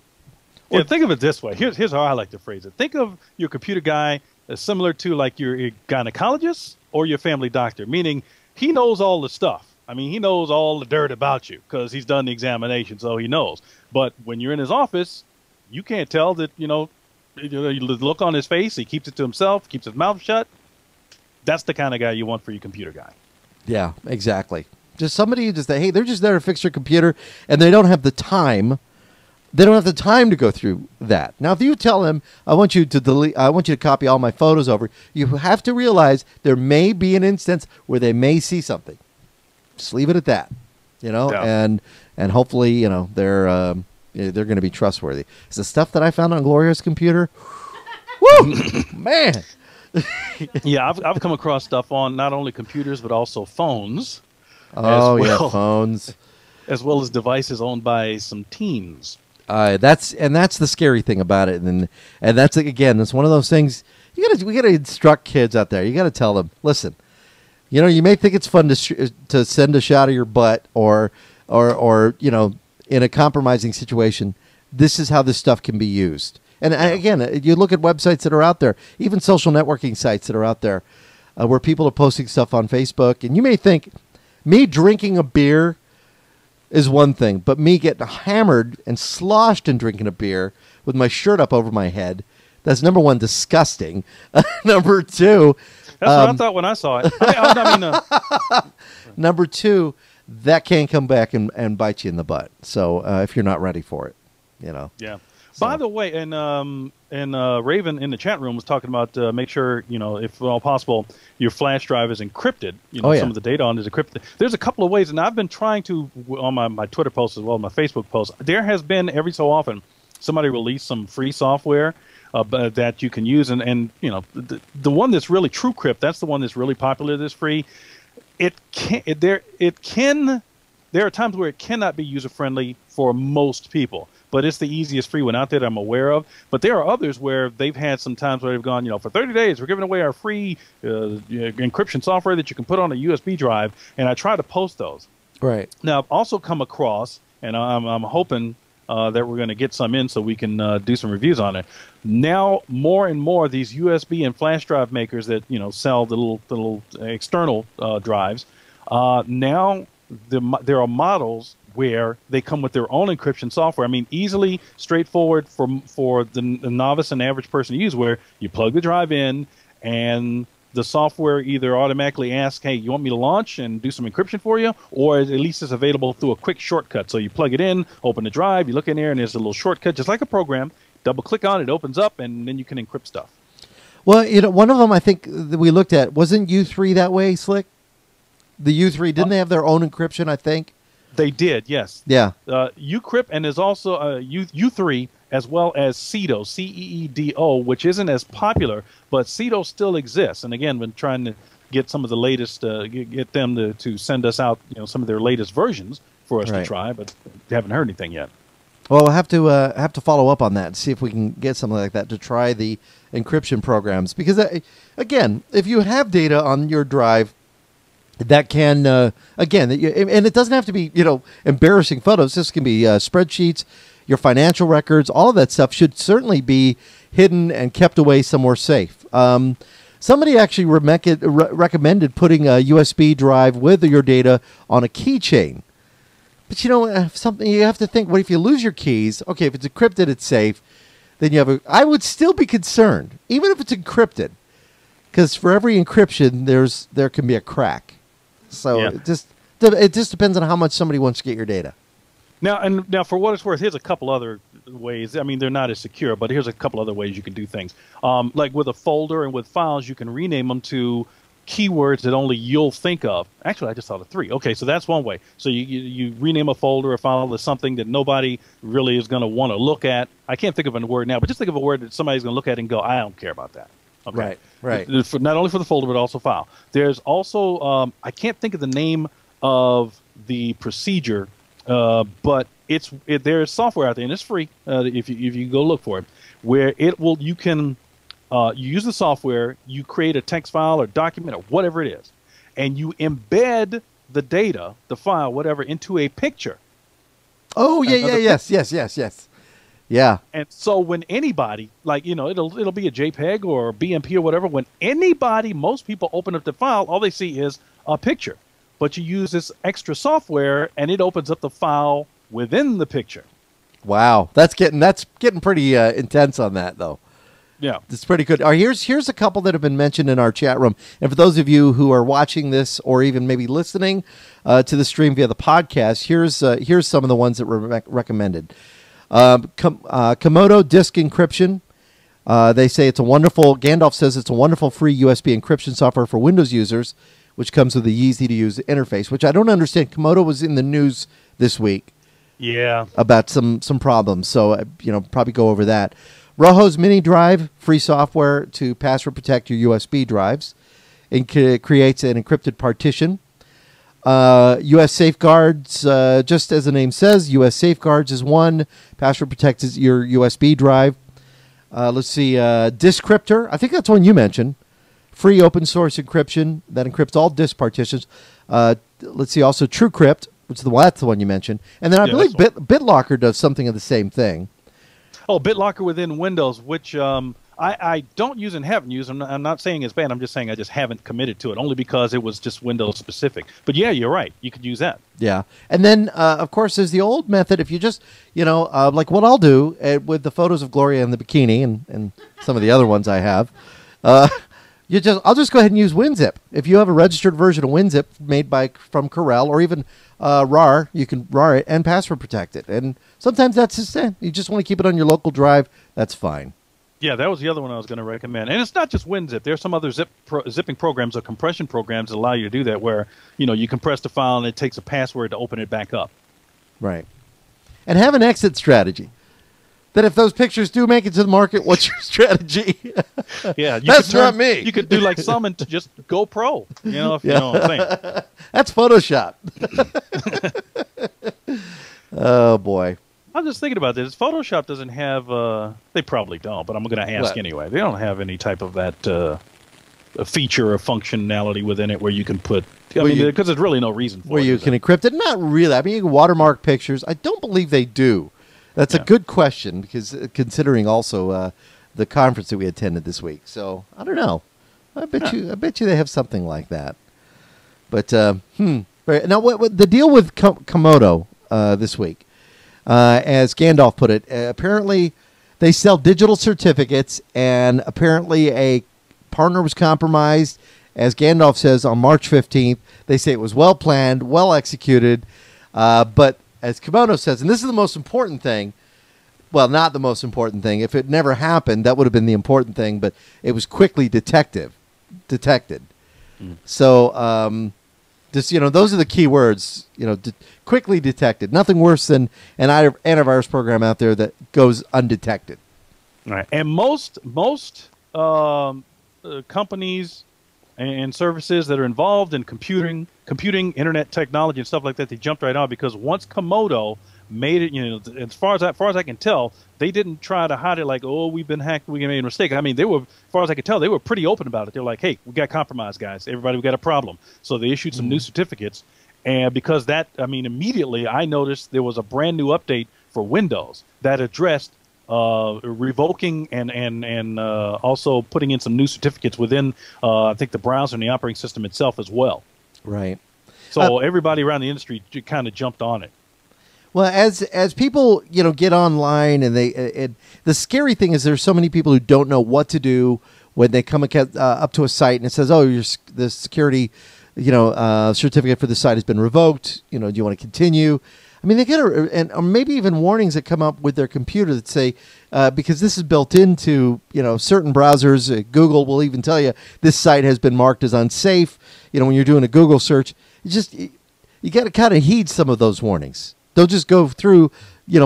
Yeah, think of it this way. Here's how I like to phrase it. Think of your computer guy as similar to like your gynecologist or your family doctor, meaning he knows all the stuff. I mean, he knows all the dirt about you because he's done the examination, so he knows. But when you're in his office, you can't tell that, you look on his face, he keeps it to himself, keeps his mouth shut. That's the kind of guy you want for your computer guy. Yeah, exactly. Just somebody who they're just there to fix your computer, and they don't have the time. They don't have the time to go through that. Now, if you tell them, I want you to copy all my photos over, you have to realize there may be an instance where they may see something. Just leave it at that, yeah. and hopefully, they're going to be trustworthy. It's the stuff that I found on Gloria's computer. Woo, man. Yeah, I've come across stuff on not only computers but also phones. Oh, yeah, phones, as well as devices owned by some teens. That's the scary thing about it, and that's that's one of those things we gotta instruct kids out there. You got to tell them, listen. You may think it's fun to send a shot of your butt or in a compromising situation. This is how this stuff can be used. And again, you look at websites that are out there, even social networking sites that are out there, where people are posting stuff on Facebook, and you may think me drinking a beer is one thing, but me getting hammered and sloshed and drinking a beer with my shirt up over my head, that's number one, disgusting. Number two, that's what I thought when I saw it. Number two, that can come back and bite you in the butt. So if you're not ready for it, Yeah. So. By the way, and Raven in the chat room was talking about make sure, if at all possible, your flash drive is encrypted. Some of the data on it is encrypted. There's a couple of ways, and I've been trying to, on my Twitter posts as well as my Facebook posts, there has been every so often somebody release some free software that you can use. And the one that's really TrueCrypt, that's the one that's really popular that's free. There are times where it cannot be user-friendly for most people. But it's the easiest free one out there that I'm aware of. But there are others where they've had some times where they've gone, for 30 days, we're giving away our free encryption software that you can put on a USB drive. And I try to post those. Right. Now, I've also come across, and I'm hoping that we're going to get some in so we can do some reviews on it. Now, more and more, these USB and flash drive makers that, sell the little external drives, now there are models where they come with their own encryption software. I mean, easily straightforward for the novice and average person to use, where you plug the drive in and the software either automatically asks, hey, you want me to launch and do some encryption for you, or at least it's available through a quick shortcut. So you plug it in, open the drive, you look in there, and there's a little shortcut, just like a program. Double click on it, opens up, and then you can encrypt stuff. Well, one of them I think that we looked at, wasn't U3 that way, Slick? The U3, didn't they have their own encryption, I think? They did, yes. Yeah. Ucrypt, and there's also U3 as well as CEDO, CEEDO, which isn't as popular, but CEDO still exists. And again, been trying to get some of the latest, get them to send us out, some of their latest versions for us to try, but haven't heard anything yet. Well, we'll have to follow up on that and see if we can get something like that to try the encryption programs. Because again, if you have data on your drive that can, again, and it doesn't have to be, embarrassing photos. This can be spreadsheets, your financial records, all of that stuff should certainly be hidden and kept away somewhere safe. Somebody actually recommended putting a USB drive with your data on a keychain. But something you have to think, what if you lose your keys? Okay, if it's encrypted, it's safe. Then you have I would still be concerned, even if it's encrypted, because for every encryption, there can be a crack. So it just depends on how much somebody wants to get your data. Now, for what it's worth, here's a couple other ways. I mean, they're not as secure, but here's a couple other ways you can do things. Like with a folder and with files, you can rename them to keywords that only you'll think of. Actually, I just thought of 3. Okay, so that's one way. So you rename a folder or file as something that nobody really is going to want to look at. I can't think of a word now, but just think of a word that somebody's going to look at and go, I don't care about that. Okay. Right. Not only for the folder, but also file. There's also, I can't think of the name of the procedure, but there's software out there, and it's free if you go look for it, where you can you use the software, you create a text file or document or whatever it is, and you embed the data, the file, whatever, into a picture. Oh, yes. Yeah. And so when anybody, it'll be a JPEG or BMP or whatever, most people open up the file, all they see is a picture. But you use this extra software, and it opens up the file within the picture. Wow. That's getting pretty intense on that, though. Yeah. It's pretty good. Here's a couple that have been mentioned in our chat room. And for those of you who are watching this or even maybe listening to the stream via the podcast, here's some of the ones that were recommended. Komodo disk encryption. They say Gandalf says it's a wonderful free USB encryption software for Windows users, which comes with a easy-to-use interface, which I don't understand. Komodo was in the news this week. Yeah. About some problems. So, probably go over that. Rojo's Mini Drive, free software to password protect your USB drives. It creates an encrypted partition. US Safeguards, just as the name says, US Safeguards is one. Password protects your USB drive. Let's see, Discryptor. I think that's one you mentioned. Free open source encryption that encrypts all disk partitions. Let's see, also TrueCrypt, which that's the one you mentioned. And then I believe BitLocker does something of the same thing. Oh, BitLocker within Windows, which I don't use and haven't used. I'm not saying it's bad. I'm just saying I just haven't committed to it, only because it was just Windows specific. But yeah, you're right. You could use that. Yeah. And then, of course, there's the old method. If you just, like what I'll do with the photos of Gloria in the bikini and some of the other ones I have, I'll just go ahead and use WinZip. If you have a registered version of WinZip made from Corel or even RAR, you can RAR it and password protect it. And sometimes that's just it. You just want to keep it on your local drive. That's fine. Yeah, that was the other one I was going to recommend. And it's not just WinZip. There's some other zipping programs or compression programs that allow you to do that where, you compress the file and it takes a password to open it back up. Right. And have an exit strategy. That if those pictures do make it to the market, what's your strategy? Yeah, that's not me. You could do like some and just go pro. If you know what I'm saying. That's Photoshop. Oh, boy. I'm just thinking about this. Photoshop doesn't have, they probably don't, but I'm going to ask anyway. They don't have any type of that a feature or functionality within it where you can put, because there's really no reason for it. Where you can encrypt it? Not really. I mean, you can watermark pictures. I don't believe they do. That's a good question, because considering also the conference that we attended this week. So, I don't know. I bet you they have something like that. But, Now, what the deal with Komodo this week? As Gandalf put it, apparently they sell digital certificates, and apparently a partner was compromised. As Gandalf says, on March 15th, they say it was well planned, well executed, but as Komodo says, and this is the most important thing, well, not the most important thing. If it never happened, that would have been the important thing, but it was quickly detected. So, those are the key words, quickly detected. Nothing worse than an antivirus program out there that goes undetected. All right. And most companies and services that are involved in computing, internet technology and stuff like that, they jumped right on, because once Komodo made it, as far as I can tell, they didn't try to hide it like, oh, we've been hacked, we made a mistake. I mean, they were, as far as I could tell, they were pretty open about it. They're like, hey, we got compromised, guys. Everybody, we got a problem. So they issued some new certificates. And because immediately I noticed there was a brand new update for Windows that addressed revoking and also putting in some new certificates within, I think, the browser and the operating system itself as well. Right. So everybody around the industry kind of jumped on it. Well, as people get online, and the scary thing is there's so many people who don't know what to do when they come up to a site and it says, oh, the security certificate for the site has been revoked. Do you want to continue? I mean, they get or maybe even warnings that come up with their computer that say, because this is built into certain browsers. Google will even tell you this site has been marked as unsafe. When you're doing a Google search, you got to kind of heed some of those warnings. They'll just go through,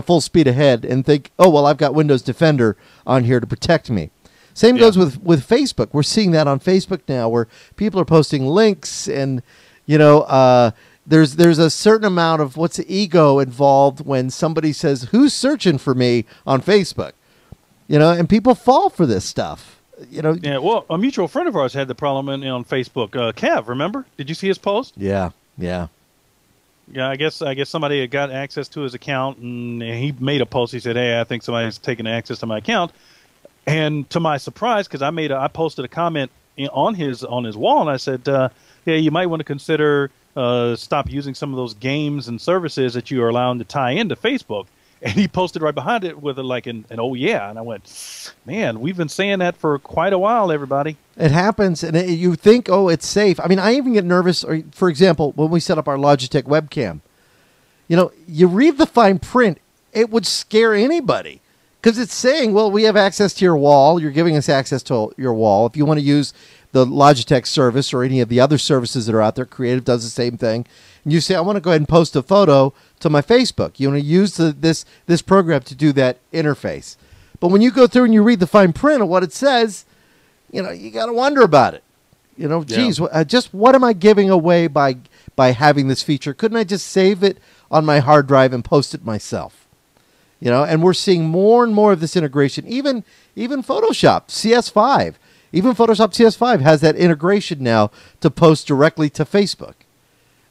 full speed ahead and think, oh, well, I've got Windows Defender on here to protect me. Same goes with Facebook. We're seeing that on Facebook now, where people are posting links, and there's a certain amount of what's the ego involved when somebody says, who's searching for me on Facebook? And people fall for this stuff. Yeah, well, a mutual friend of ours had the problem on Facebook. Kev, remember? Did you see his post? Yeah. Yeah, I guess somebody had got access to his account, and he made a post. He said, hey, I think somebody's taken access to my account. And to my surprise, because I posted a comment on his wall, and I said, yeah, you might want to consider stop using some of those games and services that you are allowed to tie into Facebook. And he posted right behind it with an oh yeah. And I went, man, we've been saying that for quite a while, everybody. It happens, and you think, oh, it's safe. I mean, I even get nervous, for example, when we set up our Logitech webcam. You read the fine print, it would scare anybody. Because it's saying, well, we have access to your wall. You're giving us access to your wall. If you want to use the Logitech service or any of the other services that are out there, Creative does the same thing. And you say, I want to go ahead and post a photo to my Facebook. You want to use this program to do that interface. But when you go through and you read the fine print of what it says, you got to wonder about it. Geez, just what am I giving away by having this feature? Couldn't I just save it on my hard drive and post it myself? And we're seeing more and more of this integration. Even Photoshop CS5, even Photoshop CS5 has that integration now to post directly to Facebook.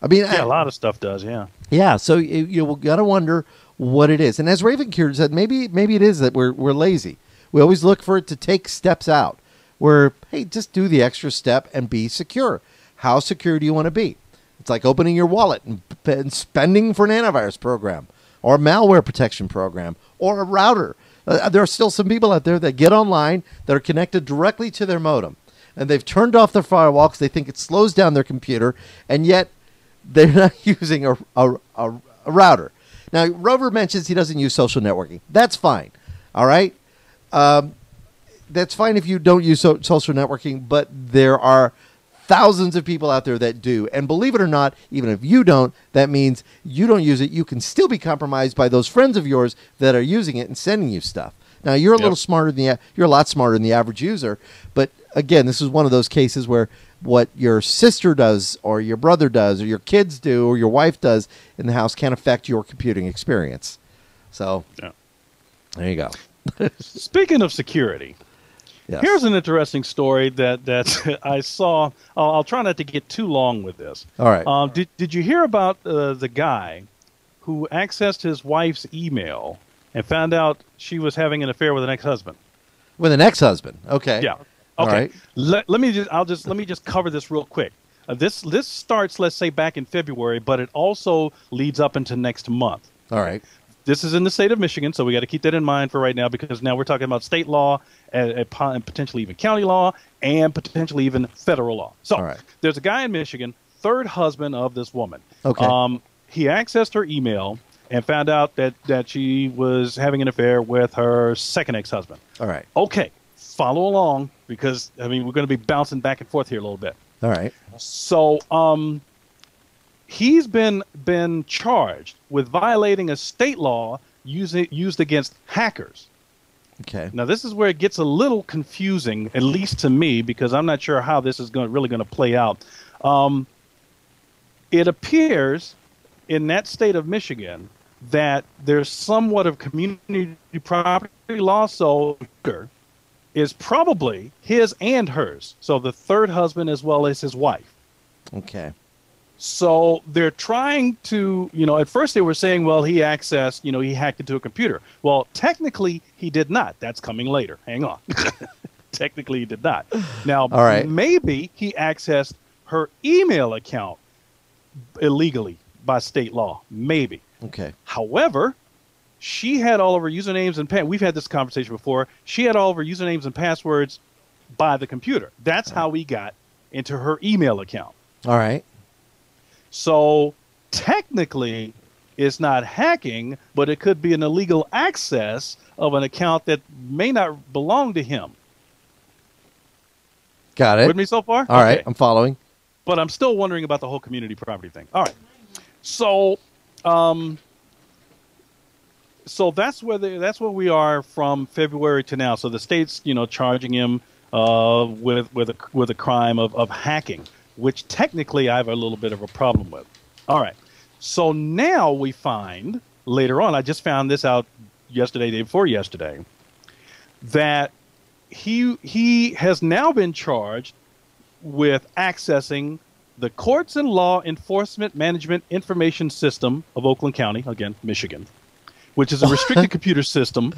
I mean, a lot of stuff does, yeah. Yeah, so you got to wonder what it is. And as Ravencure said, maybe it is that we're lazy. We always look for it to take steps out. Where, hey, just do the extra step and be secure. How secure do you want to be? It's like opening your wallet and spending for an antivirus program or a malware protection program or a router. There are still some people out there that get online that are connected directly to their modem, and they've turned off their firewall because they think it slows down their computer, and yet they're not using a router. Now, Rover mentions he doesn't use social networking. That's fine. All right? That's fine if you don't use social networking, but there are thousands of people out there that do. And believe it or not, even if you don't, that means you don't use it. You can still be compromised by those friends of yours that are using it and sending you stuff. Now, you're a little smarter than you're a lot smarter than the average user. But again, this is one of those cases where what your sister does or your brother does or your kids do or your wife does in the house can affect your computing experience. So there you go. Speaking of security, here's an interesting story that I saw. I'll try not to get too long with this. All right. Did you hear about the guy who accessed his wife's email and found out she was having an affair with an ex-husband? With an ex-husband? Okay. Yeah. Okay. All right. Let me just cover this real quick. This starts, let's say, back in February, but it also leads up into next month. All right. This is in the state of Michigan, so we got to keep that in mind for right now, because now we're talking about state law and potentially even county law and potentially even federal law. So there's a guy in Michigan, third husband of this woman. Okay. He accessed her email and found out that she was having an affair with her second ex-husband. All right. Okay. Follow along, because, I mean, we're going to be bouncing back and forth here a little bit. All right. So, he's been charged with violating a state law used against hackers. Okay. Now, this is where it gets a little confusing, at least to me, because I'm not sure how this is really going to play out. It appears in that state of Michigan that there's somewhat of community property law, so is probably his and hers. So the third husband as well as his wife. Okay. So they're trying to, at first they were saying, well, he accessed, he hacked into a computer. Well, technically he did not. That's coming later. Hang on. Technically he did not. Now, maybe he accessed her email account illegally by state law. Maybe. Okay. However, she had all of her usernames and we've had this conversation before. She had all of her usernames and passwords by the computer. That's how we got into her email account. All right. So technically, it's not hacking, but it could be an illegal access of an account that may not belong to him. Got it. With me so far? All right, I'm following. But I'm still wondering about the whole community property thing. All right. So, so that's where we are from February to now. So the state's, charging him with a crime of hacking, which technically I have a little bit of a problem with. All right. So now we find later on, I just found this out yesterday, day before yesterday, that he has now been charged with accessing the Courts and Law Enforcement Management Information System of Oakland County, again, Michigan, which is a restricted computer system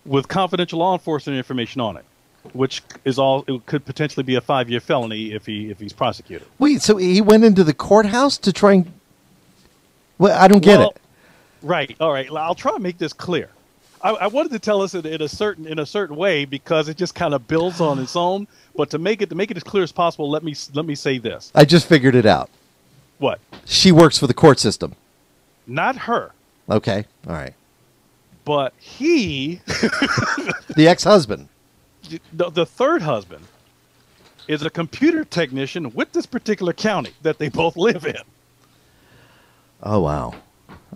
with confidential law enforcement information on it, which is it could potentially be a 5-year felony if he's prosecuted. Wait, so he went into the courthouse to try and... Well, I don't get it. Right. All right. I'll try to make this clear. I wanted to tell us in a certain way, because it just kind of builds on its own. But to make it as clear as possible, let me say this. I just figured it out. What? She works for the court system. Not her. Okay. All right. But he, the ex-husband, the third husband, is a computer technician with this particular county that they both live in. Oh wow.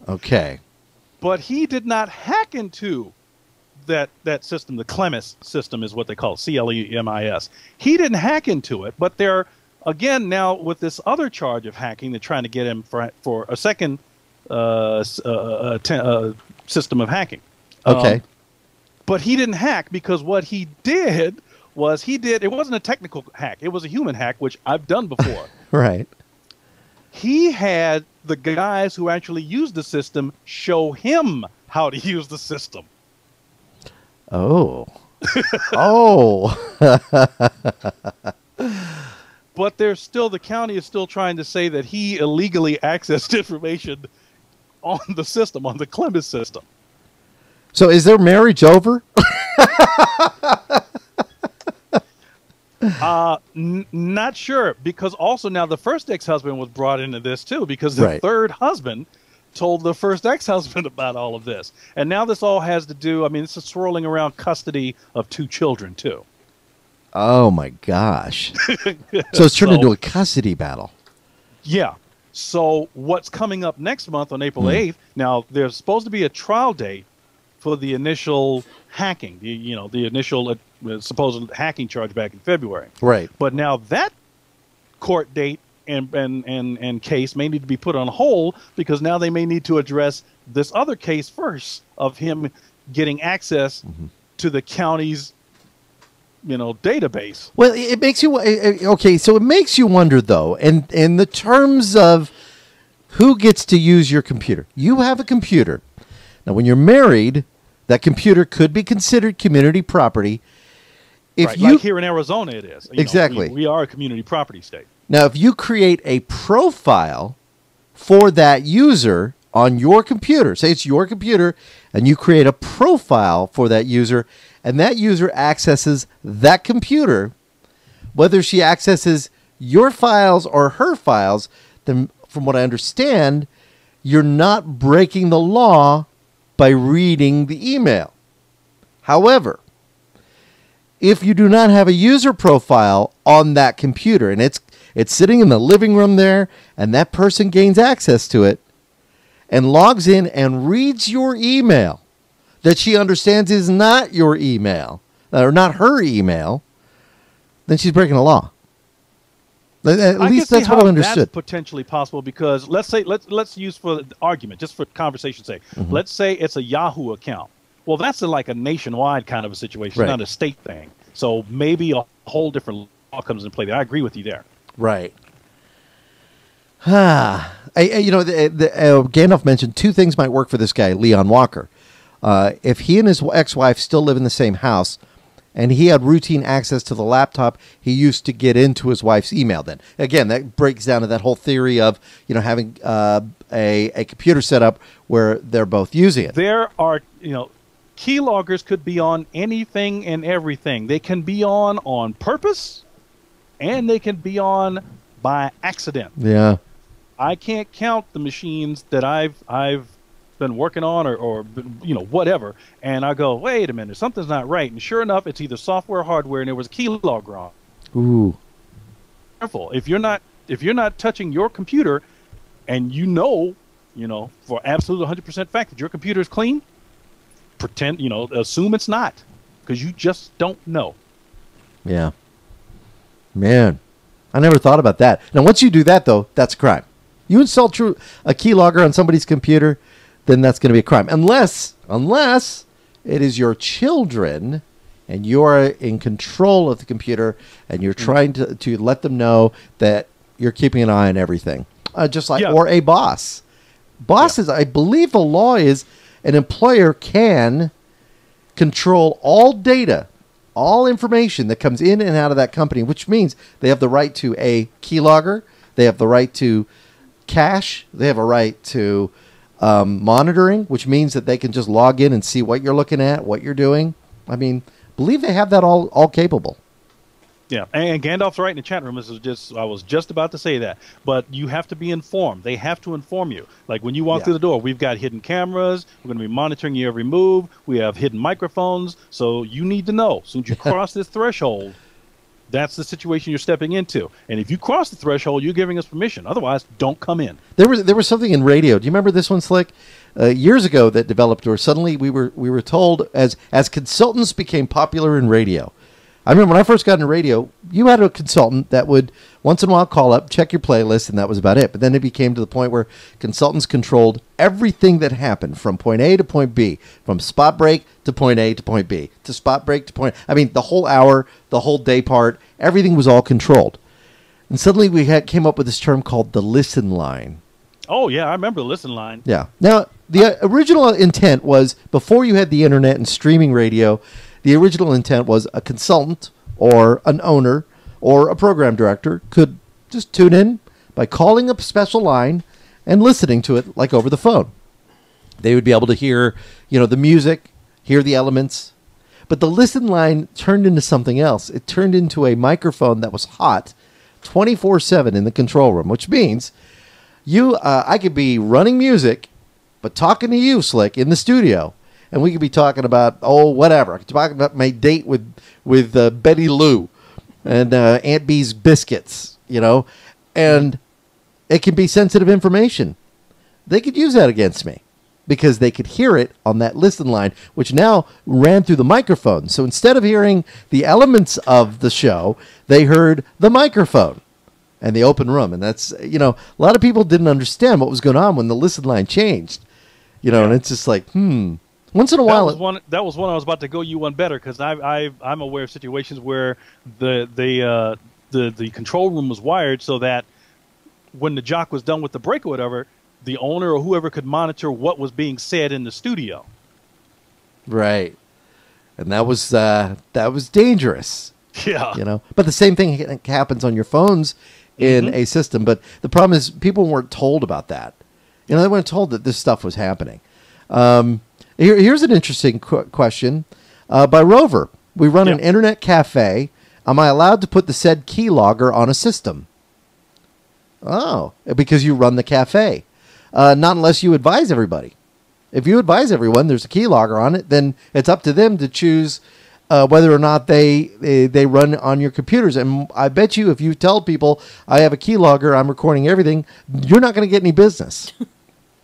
Okay. But he did not hack into that system. The Clemis system is what they call it, CLEMIS. He didn't hack into it, but they're, again, now with this other charge of hacking, they're trying to get him for a second system of hacking. Okay. But he didn't hack, because what he did was it wasn't a technical hack. It was a human hack, which I've done before. Right. He had the guys who actually used the system show him how to use the system. Oh. Oh. But the county is still trying to say that he illegally accessed information on the system, on the Clemens system. So is their marriage over? Not sure, because also now the first ex-husband was brought into this too, because the third husband told the first ex-husband about all of this. And now this all has to do, I mean, it's swirling around custody of 2 children too. Oh my gosh. So it's turned into a custody battle. Yeah. So what's coming up next month on April 8th, now there's supposed to be a trial date for the initial hacking, the initial supposed hacking charge back in February. Right. But now that court date and case may need to be put on hold, because now they may need to address this other case first of him getting access to the county's database. Well, it makes you okay. So it makes you wonder, though, and in the terms of who gets to use your computer. You have a computer. Now, when you're married, that computer could be considered community property. If like here in Arizona, it is. Exactly. We are a community property state. Now, if you create a profile for that user on your computer, say it's your computer, and you create a profile for that user, and that user accesses that computer, whether she accesses your files or her files, then from what I understand, you're not breaking the law by reading the email. However, if you do not have a user profile on that computer, and it's sitting in the living room there, and that person gains access to it and logs in and reads your email that she understands is not your email, or not her email, then she's breaking the law. At least that's what I understood. That's potentially possible, because let's use for the argument, just for conversation's sake, let's say it's a Yahoo account. Well, that's like a nationwide kind of a situation, not a state thing. So maybe a whole different law comes into play there. I agree with you there. Right. Gandalf mentioned 2 things might work for this guy, Leon Walker. If he and his ex-wife still live in the same house, and he had routine access to the laptop he used to get into his wife's email, then again, that breaks down to that whole theory of having a computer set up where they're both using it. There are keyloggers could be on anything and everything. They can be on purpose, and they can be on by accident. Yeah. I can't count the machines that I've been working on or whatever, and I go, wait a minute, something's not right, and sure enough, it's either software or hardware, and there was a keylogger on. Ooh. Careful. If you're not touching your computer, and for absolute 100% fact that your computer is clean, assume it's not, because you just don't know. Yeah. Man, I never thought about that. Now, once you do that, though, that's a crime. You install a keylogger on somebody's computer, then that's going to be a crime. Unless it is your children and you're in control of the computer and you're trying to let them know that you're keeping an eye on everything. Or a boss. Bosses, I believe the law is an employer can control all data, all information that comes in and out of that company, which means they have the right to a keylogger, they have the right to cache, they have a right to monitoring, which means that they can just log in and see what you're looking at, what you're doing. I mean, believe they have that all capable. Yeah, and Gandalf's right in the chat room. I was just about to say that. But you have to be informed. They have to inform you. Like when you walk through the door, we've got hidden cameras. We're going to be monitoring your every move. We have hidden microphones. So you need to know. As soon as you cross this threshold, that's the situation you're stepping into. And if you cross the threshold, you're giving us permission. Otherwise, don't come in. There was something in radio. Do you remember this one, Slick? Years ago that developed where suddenly we were told as consultants became popular in radio. I remember when I first got into radio, you had a consultant that would once in a while call up, check your playlist, and that was about it. But then it became to the point where consultants controlled everything that happened from point A to point B, from spot break to point A to point B, to spot break to point. I mean, the whole hour, the whole day part, everything was all controlled. And suddenly we came up with this term called the listen line. Oh, yeah, I remember the listen line. Yeah. Now, the original intent was, before you had the internet and streaming radio, the original intent was a consultant or an owner or a program director could just tune in by calling a special line and listening to it like over the phone. They would be able to hear, the music, hear the elements. But the listen line turned into something else. It turned into a microphone that was hot 24/7 in the control room, which means I could be running music, but talking to you, Slick, in the studio, and we could be talking about whatever. I could talk about my date with Betty Lou and Aunt Bee's biscuits, and it can be sensitive information. They could use that against me because they could hear it on that listen line, which now ran through the microphone. So instead of hearing the elements of the show, they heard the microphone and the open room. And that's, a lot of people didn't understand what was going on when the listen line changed, and it's just like, Once in a while, that was one I was about to go you one better, because I'm aware of situations where the control room was wired so that when the jock was done with the break or whatever, the owner or whoever could monitor what was being said in the studio. Right, and that was dangerous. Yeah, But the same thing happens on your phones in a system. But the problem is people weren't told about that. They weren't told that this stuff was happening. Here's an interesting question by Rover. We run an internet cafe. Am I allowed to put the said keylogger on a system? Oh, because you run the cafe. Not unless you advise everybody. If you advise everyone there's a keylogger on it, then it's up to them to choose whether or not they run on your computers. And I bet you if you tell people, I have a keylogger, I'm recording everything, you're not going to get any business.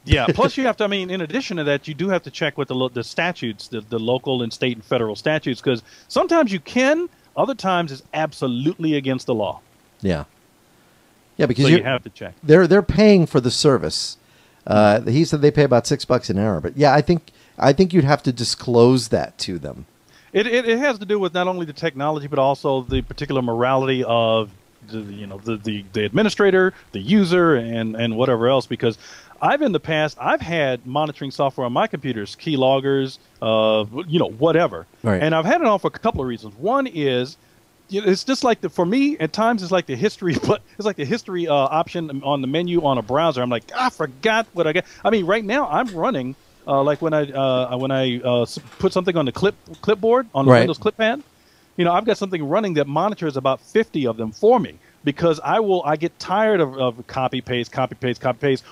Yeah. Plus, you have to. In addition to that, you do have to check with the statutes, the local and state and federal statutes, because sometimes you can, other times it's absolutely against the law. Yeah. Yeah, because so you have to check. They're paying for the service. He said they pay about $6 an hour, but yeah, I think you'd have to disclose that to them. It has to do with not only the technology, but also the particular morality of the administrator, the user, and whatever else, because in the past, I've had monitoring software on my computers, keyloggers, whatever. Right. And I've had it on for a couple of reasons. One is, it's just like for me, at times it's like the history, but it's like the history option on the menu on a browser. I'm like, I forgot what I got. Right now I'm running, like when I put something on the clipboard, on the Windows clippad, I've got something running that monitors about 50 of them for me. Because I get tired of copy paste,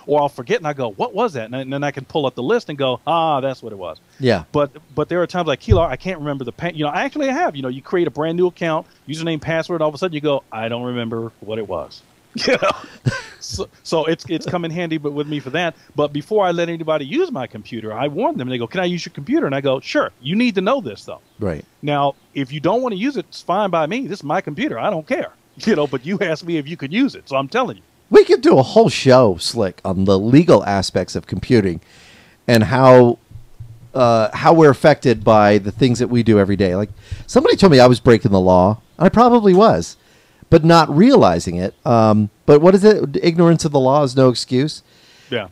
or I'll forget and I go, what was that? And then I can pull up the list and go, that's what it was. Yeah. But there are times like keylogger, I can't remember actually I have. You create a brand new account, username, password, all of a sudden you go, I don't remember what it was. So it's come in handy, but with me for that. But before I let anybody use my computer, I warn them. And they go, can I use your computer? And I go, sure. You need to know this though. Right. Now, if you don't want to use it, it's fine by me. This is my computer. I don't care. But you asked me if you could use it, so I'm telling you. We could do a whole show, Slick, on the legal aspects of computing and how we're affected by the things that we do every day. Like, somebody told me I was breaking the law. I probably was, but not realizing it. But what is it? Ignorance of the law is no excuse. Yeah.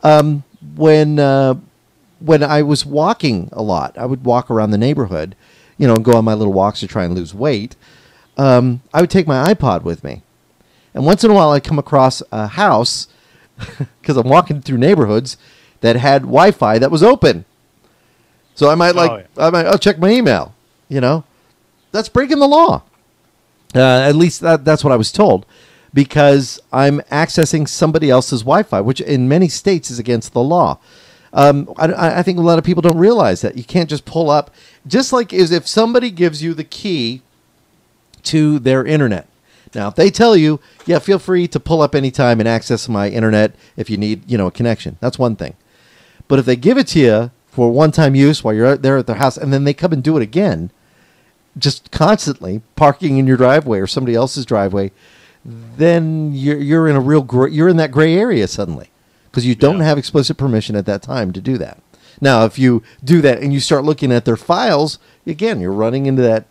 When I was walking a lot, I would walk around the neighborhood, and go on my little walks to try and lose weight. I would take my iPod with me. And once in a while, I'd come across a house, because I'm walking through neighborhoods, that had Wi-Fi that was open. So I might I'll check my email, That's breaking the law. At least that's what I was told. Because I'm accessing somebody else's Wi-Fi, which in many states is against the law. I think a lot of people don't realize that. You can't just pull up, just like as if somebody gives you the key to their internet. Now, if they tell you, feel free to pull up anytime and access my internet if you need, a connection. That's one thing. But if they give it to you for one-time use while you're out there at their house, and then they come and do it again, just constantly parking in your driveway or somebody else's driveway, then you're in you're in that gray area suddenly because you don't have explicit permission at that time to do that. Now, if you do that and you start looking at their files, again, you're running into that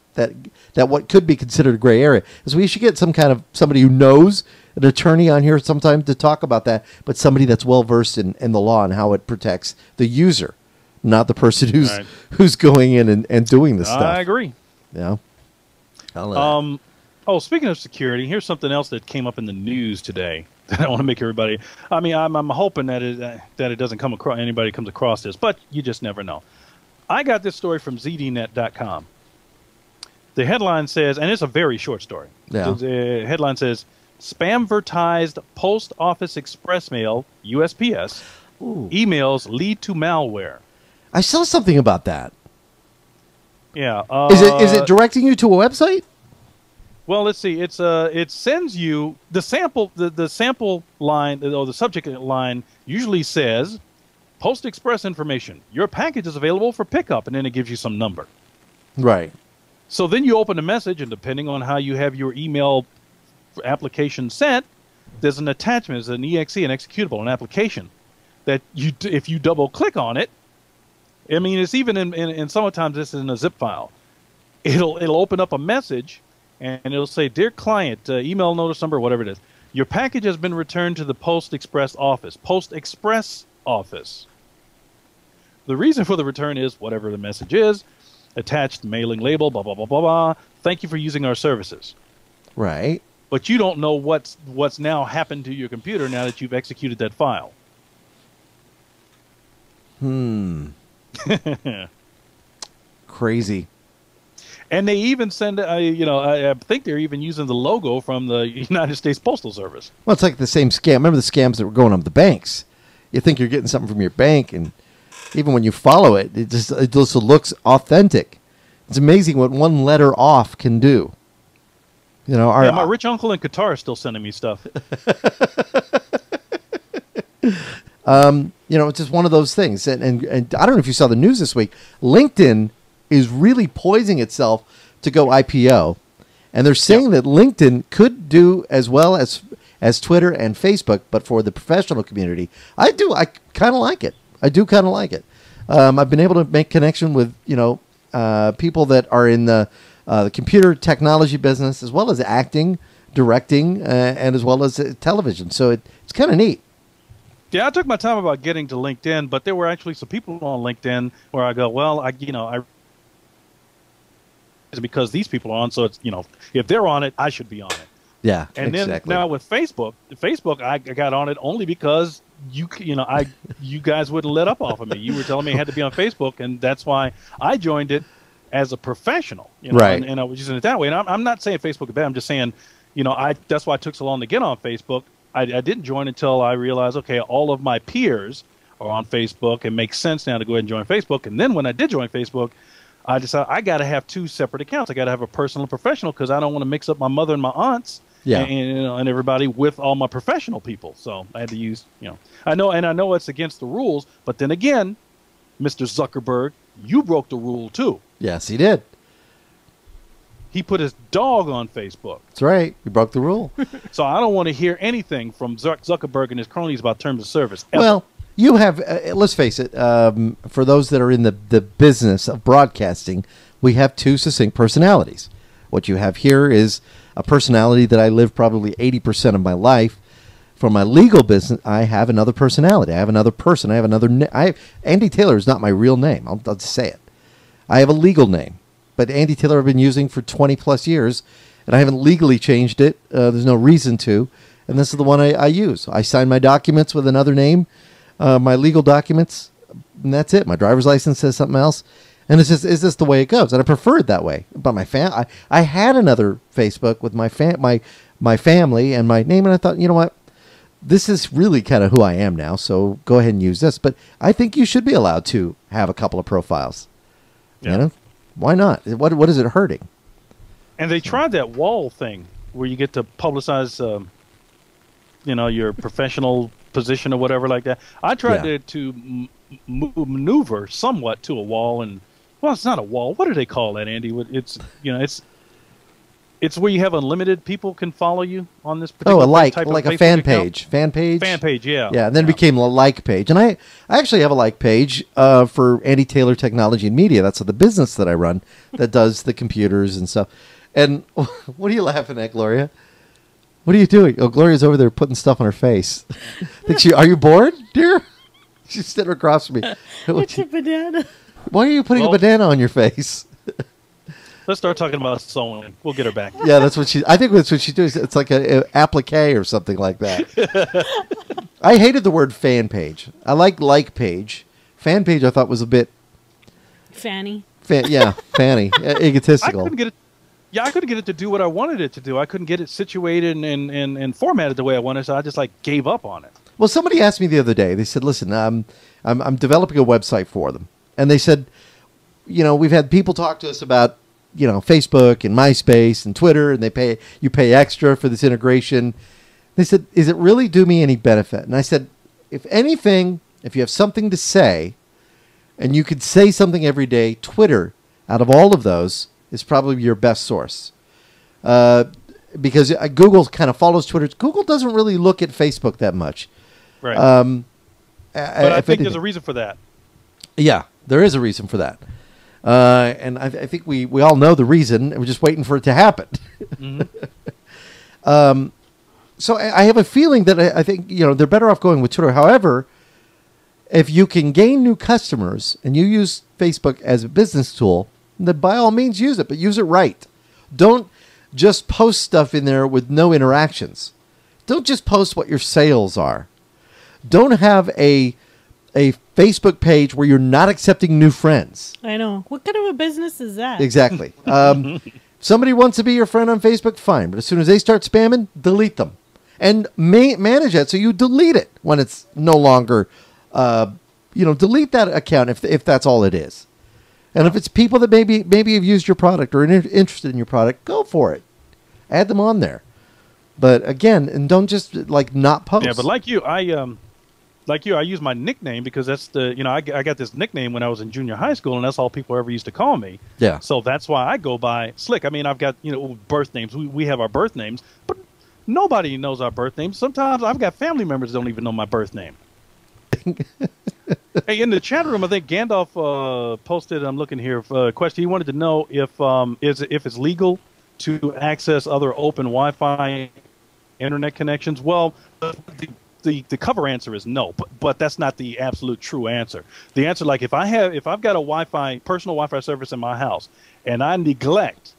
what could be considered a gray area. So we should get somebody who knows an attorney on here sometime to talk about that, but somebody that's well versed in the law and how it protects the user, not the person who's going in and doing this stuff. I agree. Yeah. Oh, speaking of security, here's something else that came up in the news today that I want to make everybody. I mean, I'm hoping that it doesn't come across anybody comes across this, but you just never know. I got this story from ZDNet.com. The headline says, and it's a very short story. Yeah. The headline says, "Spamvertised Post Office Express Mail (USPS) emails lead to malware." I saw something about that. Yeah. Is it directing you to a website? Well, let's see. It sends you the sample. The sample line or the subject line usually says, "Post Express information. Your package is available for pickup," and then it gives you some number. Right. So then you open the message, and depending on how you have your email application sent, there's an attachment, there's an exe, an executable, an application that if you double click on it, I mean, it's even in sometimes this is in a zip file. It'll open up a message, and it'll say, "Dear client, email notice number, whatever it is. Your package has been returned to the Post Express office. Post Express office. The reason for the return is whatever the message is. Attached mailing label, blah, blah, blah, blah, blah. Thank you for using our services." Right. But you don't know what's now happened to your computer now that you've executed that file. Crazy. And they even send, I think they're even using the logo from the United States Postal Service. Well, it's like the same scam. Remember the scams that were going on with the banks? You think you're getting something from your bank, and even when you follow it, it just looks authentic. It's amazing what one letter off can do. You know, my rich uncle in Qatar is still sending me stuff. It's just one of those things. And I don't know if you saw the news this week. LinkedIn is really poising itself to go IPO. And they're saying that LinkedIn could do as well as Twitter and Facebook, but for the professional community. I kind of like it. I do kind of like it. I've been able to make connection with, people that are in the computer technology business, as well as acting, directing, and as well as television. So it's kind of neat. Yeah, I took my time about getting to LinkedIn, but there were actually some people on LinkedIn where I go, well, it's because these people are on, so it's, if they're on it, I should be on it. Yeah, and exactly. Then now with Facebook, I got on it only because you guys wouldn't let up off of me. You were telling me I had to be on Facebook, and that's why I joined it as a professional, right? And I was using it that way. And I'm not saying Facebook is bad. I'm just saying, that's why it took so long to get on Facebook. I didn't join until I realized, okay, all of my peers are on Facebook. It makes sense now to go ahead and join Facebook. And then when I did join Facebook, I decided I got to have two separate accounts. I got to have a personal and professional because I don't want to mix up my mother and my aunts. Yeah. And everybody with all my professional people. So I had to use, I know it's against the rules, but then again, Mr. Zuckerberg, you broke the rule too. Yes, he did. He put his dog on Facebook. That's right. He broke the rule. So I don't want to hear anything from Zuckerberg and his cronies about terms of service. Ever. Well, you have, let's face it, for those that are in the business of broadcasting, we have two succinct personalities. What you have here is a personality that I live probably 80% of my life. For my legal business, I have another personality. I have another person. I have another Andy Taylor is not my real name. I'll just say it. I have a legal name, but Andy Taylor I've been using for 20 plus years, and I haven't legally changed it. There's no reason to, and this is the one I use. I sign my documents with another name, my legal documents, and that's it. My driver's license says something else. And it's just the way it goes, and I prefer it that way. But I had another Facebook with my family and my name, and I thought, you know what, this is really kind of who I am now. So go ahead and use this. But I think you should be allowed to have a couple of profiles. Yeah. Why not? What is it hurting? And they tried that wall thing where you get to publicize, your professional position or whatever like that. I tried to maneuver somewhat to a wall and. Well, it's not a wall. What do they call that, Andy? It's where you have unlimited people can follow you on this particular type of like Facebook a fan account. page. Fan page? Fan page, yeah. Yeah, and then it became a like page. And I actually have a like page for Andy Taylor Technology and Media. That's the business that I run that does the computers and stuff. And what are you laughing at, Gloria? What are you doing? Oh, Gloria's over there putting stuff on her face. Are you bored, dear? She's sitting across from me. It's a banana. Why are you putting a banana on your face? Let's start talking about sewing. We'll get her back. Yeah, that's what I think that's what she's doing. It's like a applique or something like that. I hated the word fan page. I like page. Fan page I thought was a bit... Fanny. Fanny. Egotistical. I couldn't get it. Yeah, I couldn't get it to do what I wanted it to do. I couldn't get it situated and formatted the way I wanted, so I just gave up on it. Well, somebody asked me the other day. They said, "Listen, I'm developing a website for them," and they said, we've had people talk to us about Facebook and MySpace and Twitter, and you pay extra for this integration. They said, "Is it really do me any benefit?" And I said, "If anything, if you have something to say, and you could say something every day, Twitter, out of all of those, is probably your best source." Because Google kind of follows Twitter. Google doesn't really look at Facebook that much. Right. But I think there's a reason for that. Yeah, there is a reason for that. And I think we all know the reason. We're just waiting for it to happen. Mm-hmm. So I have a feeling that I think they're better off going with Twitter. However, if you can gain new customers and you use Facebook as a business tool, then by all means use it, but use it right. Don't just post stuff in there with no interactions. Don't just post what your sales are. Don't have a Facebook page where you're not accepting new friends. I know. What kind of a business is that? Exactly. Somebody wants to be your friend on Facebook, fine. But as soon as they start spamming, delete them. And manage that so you delete it when it's no longer, delete that account if that's all it is. And if it's people that maybe have used your product or are interested in your product, go for it. Add them on there. But again, and don't just not post. Yeah, but like you, I use my nickname because that's I got this nickname when I was in junior high school, and that's all people ever used to call me. Yeah. So that's why I go by Slick. I mean, I've got birth names. We have our birth names, but nobody knows our birth names. Sometimes I've got family members that don't even know my birth name. Hey, in the chat room, I think Gandalf posted. I'm looking here. A question. He wanted to know if it's legal to access other open Wi-Fi internet connections. Well, the cover answer is no, but that's not the absolute true answer. The answer, if I've got a personal Wi-Fi service in my house, and I neglect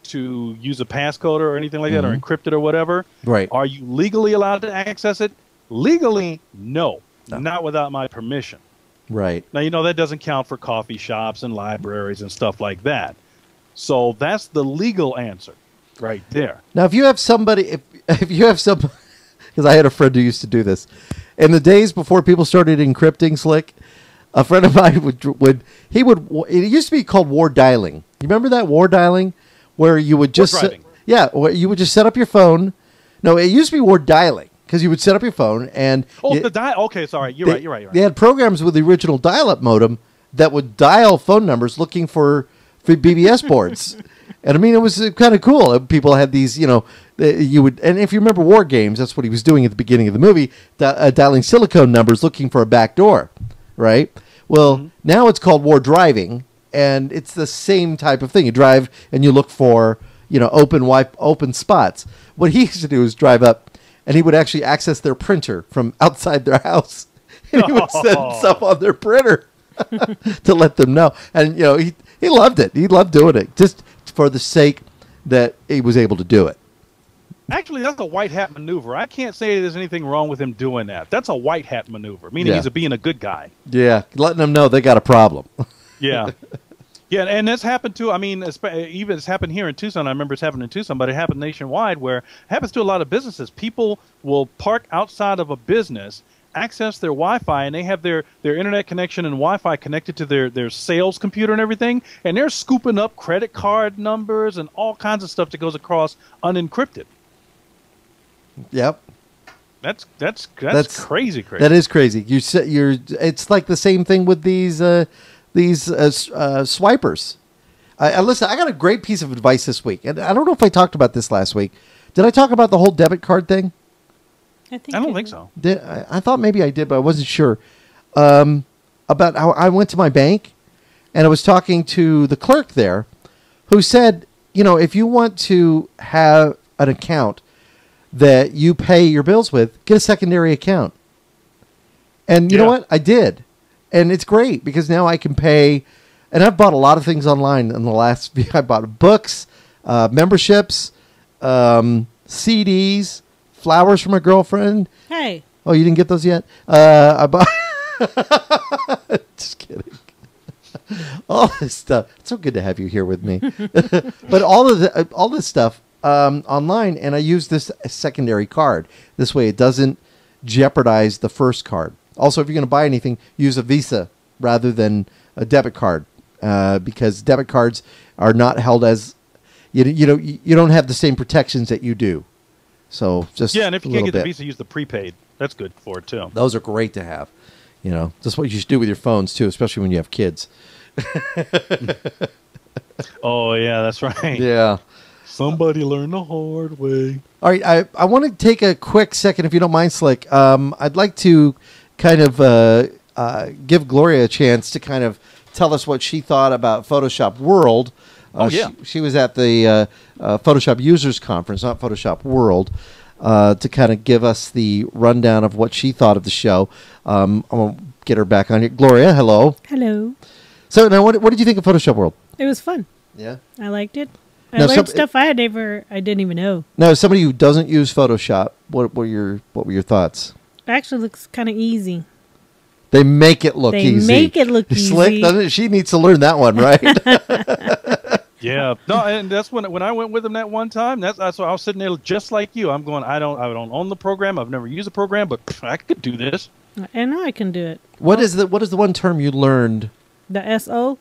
to use a passcode or anything like that, or encrypt it or whatever, right? Are you legally allowed to access it? Legally, no. Not without my permission. Right. Now, that doesn't count for coffee shops and libraries and stuff like that. So that's the legal answer right there. Now, if you have somebody, because I had a friend who used to do this. In the days before people started encrypting Slick, a friend of mine it used to be called war dialing. You remember that war dialing? Where you would just... where you would just set up your phone. No, it used to be war dialing. Because you would set up your phone and... okay, sorry. You're right. They had programs with the original dial-up modem that would dial phone numbers looking for BBS boards. And I mean, it was kind of cool. People had these, and if you remember War Games, that's what he was doing at the beginning of the movie, dialing silicone numbers looking for a back door, right? Well, now it's called war driving, and it's the same type of thing. You drive and you look for, open spots. What he used to do is drive up, and he would actually access their printer from outside their house. And he would send stuff on their printer to let them know. And, he loved it. He loved doing it just for the sake that he was able to do it. Actually, that's a white hat maneuver. I can't say there's anything wrong with him doing that. That's a white hat maneuver, meaning he's being a good guy. Yeah, letting them know they got a problem. Yeah. Yeah, and that's happened too. I mean, even it's happened here in Tucson. I remember it's happened in Tucson, but it happened nationwide where it happens to a lot of businesses. People will park outside of a business, access their Wi-Fi, and they have their internet connection and Wi-Fi connected to their sales computer and everything, and they're scooping up credit card numbers and all kinds of stuff that goes across unencrypted. Yep. That's crazy. That is crazy. It's like the same thing with these swipers. Listen, I got a great piece of advice this week, and I don't know if I talked about this last week. Did I talk about the whole debit card thing? I don't think so. I thought maybe I did, but I wasn't sure. About how I went to my bank, and I was talking to the clerk there, who said, if you want to have an account that you pay your bills with, get a secondary account. And you know what? I did. And it's great because now I can pay. And I've bought a lot of things online in the last. I bought books, memberships, CDs, flowers from a girlfriend. Hey. Oh, you didn't get those yet? I bought. Just kidding. All this stuff. It's so good to have you here with me. But all this stuff online, and I use this secondary card. This way, it doesn't jeopardize the first card. Also, if you're going to buy anything, use a Visa rather than a debit card, because debit cards are not held as you don't have the same protections that you do. So just and if you can't get the Visa, use the prepaid. That's good for it too. Those are great to have. That's what you should do with your phones too, especially when you have kids. Oh yeah, that's right. Yeah. Somebody learned the hard way. All right, I want to take a quick second, if you don't mind, Slick. I'd like to kind of give Gloria a chance to kind of tell us what she thought about Photoshop World. She was at the Photoshop Users Conference, not Photoshop World, to kind of give us the rundown of what she thought of the show. I'm going to get her back on here. Gloria, hello. Hello. So now, what did you think of Photoshop World? It was fun. Yeah? I liked it. I learned stuff I didn't even know. Now, as somebody who doesn't use Photoshop, what were your thoughts? It actually looks kind of easy. They make it look easy. Slick, doesn't it? She needs to learn that one, right? Yeah. No, and that's when I went with them that one time. That's why I was sitting there just like you. I'm going. I don't own the program. I've never used a program, but I could do this. And now I can do it. What is the one term you learned? The SO.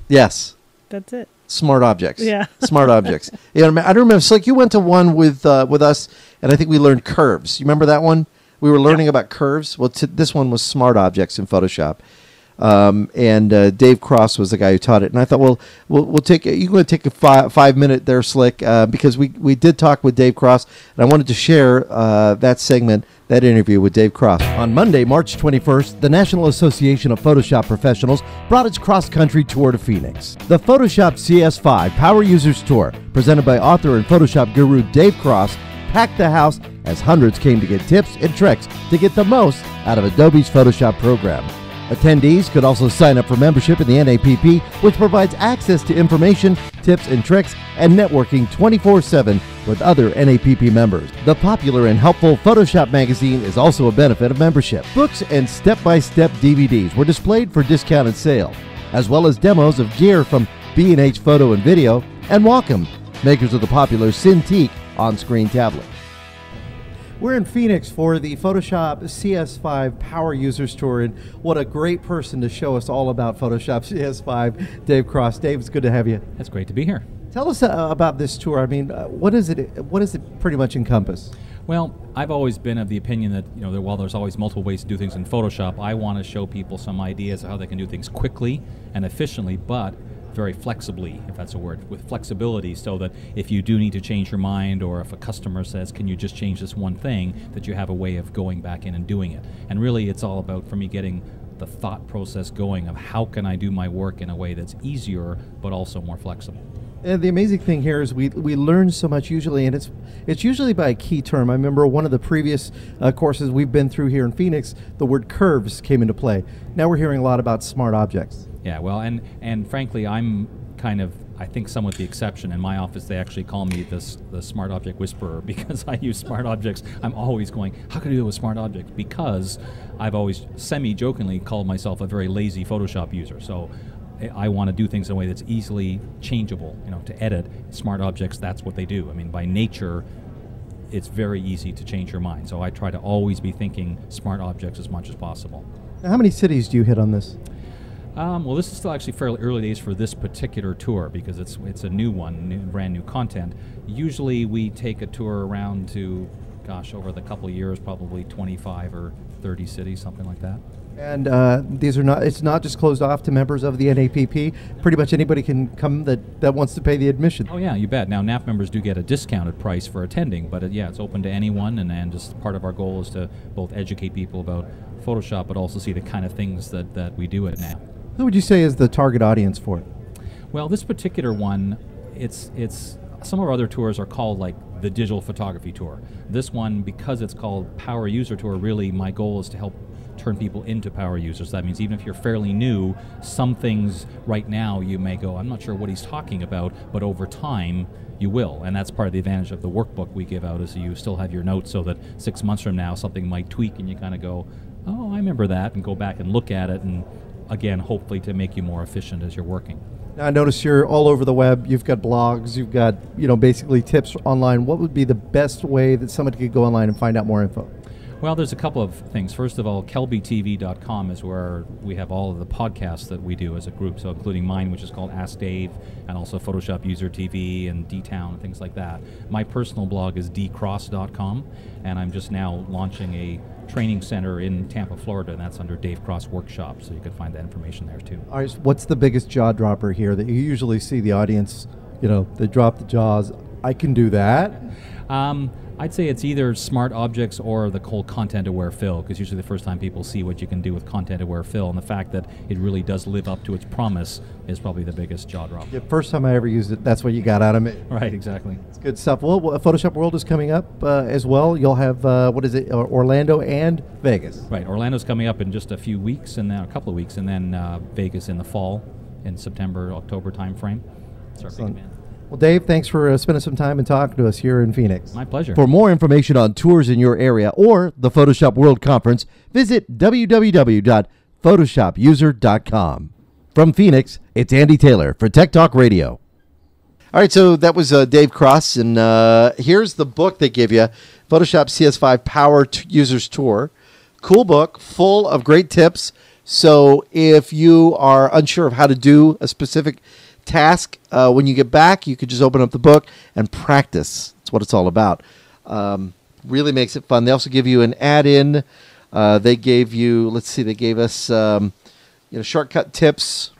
Yes. That's it. Smart objects. Yeah. Smart objects. Yeah, I don't remember. Slick, you went to one with us, and I think we learned curves. You remember that one? We were learning about curves. Well, this one was smart objects in Photoshop. And Dave Cross was the guy who taught it. And I thought, well, we'll take you going to take a 5 minute there, Slick, because we did talk with Dave Cross, and I wanted to share that segment, that interview with Dave Cross. On Monday, March 21st, the National Association of Photoshop Professionals brought its cross-country tour to Phoenix. The Photoshop CS5 Power Users Tour, presented by author and Photoshop guru Dave Cross, packed the house as hundreds came to get tips and tricks to get the most out of Adobe's Photoshop program. Attendees could also sign up for membership in the NAPP, which provides access to information, tips and tricks, and networking 24/7 with other NAPP members. The popular and helpful Photoshop magazine is also a benefit of membership. Books and step-by-step DVDs were displayed for discounted sale, as well as demos of gear from B&H Photo and Video and Wacom, makers of the popular Cintiq on-screen tablet. We're in Phoenix for the Photoshop CS5 Power Users Tour, and what a great person to show us all about Photoshop CS5, Dave Cross. Dave, it's good to have you. It's great to be here. Tell us about this tour. I mean, what does it pretty much encompass? Well, I've always been of the opinion that while there's always multiple ways to do things in Photoshop, I want to show people some ideas of how they can do things quickly and efficiently, but very flexibly, if that's a word, with flexibility, so that if you do need to change your mind, or if a customer says, can you just change this one thing, that you have a way of going back in and doing it. And really it's all about, for me, getting the thought process going of how can I do my work in a way that's easier but also more flexible. And the amazing thing here is we learn so much usually, and it's usually by a key term. I remember one of the previous courses we've been through here in Phoenix, the word curves came into play. Now we're hearing a lot about smart objects. Yeah, well, and frankly, I'm kind of, I think, somewhat the exception. In my office, they actually call me the smart object whisperer, because I use smart objects. I'm always going, how can I do it with smart objects? Because I've always semi-jokingly called myself a very lazy Photoshop user. So I want to do things in a way that's easily changeable. To edit smart objects, that's what they do. I mean, by nature, it's very easy to change your mind. So I try to always be thinking smart objects as much as possible. Now, how many cities do you hit on this? Well, this is still actually fairly early days for this particular tour, because it's a new one, brand new content. Usually we take a tour around to, over the couple of years, probably 25 or 30 cities, something like that. And it's not just closed off to members of the NAPP. Pretty much anybody can come that wants to pay the admission. Oh yeah, you bet. Now NAP members do get a discounted price for attending, but it's open to anyone, and just part of our goal is to both educate people about Photoshop, but also see the kind of things that we do at NAP. Who would you say is the target audience for it? Well, this particular one, it's some of our other tours are called like the digital photography tour. This one, because it's called Power User Tour, really my goal is to help turn people into power users. That means even if you're fairly new, some things right now you may go, I'm not sure what he's talking about, but over time you will. And that's part of the advantage of the workbook we give out, is you still have your notes so that 6 months from now something might tweak and you kind of go, oh, I remember that, and go back and look at it, and again, hopefully to make you more efficient as you're working. Now, I notice you're all over the web. You've got blogs. You've got, basically tips online. What would be the best way that somebody could go online and find out more info? Well, there's a couple of things. First of all, kelbytv.com is where we have all of the podcasts that we do as a group, so including mine, which is called Ask Dave, and also Photoshop User TV and D-Town and things like that. My personal blog is dcross.com, and I'm just now launching a training center in Tampa, Florida, and that's under Dave Cross Workshop, so you can find that information there too. All right, what's the biggest jaw dropper here that you usually see the audience, they drop the jaws? I can do that. I'd say it's either smart objects or the whole content-aware fill, because usually the first time people see what you can do with content-aware fill, and the fact that it really does live up to its promise is probably the biggest jaw drop. The first time I ever used it, that's what you got out of me. Right, exactly. It's good stuff. Well, Photoshop World is coming up as well. You'll have, Orlando and Vegas. Right, Orlando's coming up in just a few weeks, and then a couple of weeks, and then Vegas in the fall, in September, October timeframe. It's our big event. Well, Dave, thanks for spending some time and talking to us here in Phoenix. My pleasure. For more information on tours in your area or the Photoshop World Conference, visit www.photoshopuser.com. From Phoenix, it's Andy Taylor for Tech Talk Radio. All right, so that was Dave Cross, and here's the book they give you, Photoshop CS5 Power Users Tour. Cool book, full of great tips. So if you are unsure of how to do a specific task, when you get back, you could just open up the book and practice. That's what it's all about. Really makes it fun. They also give you an add-in. They gave you, they gave us shortcut tips,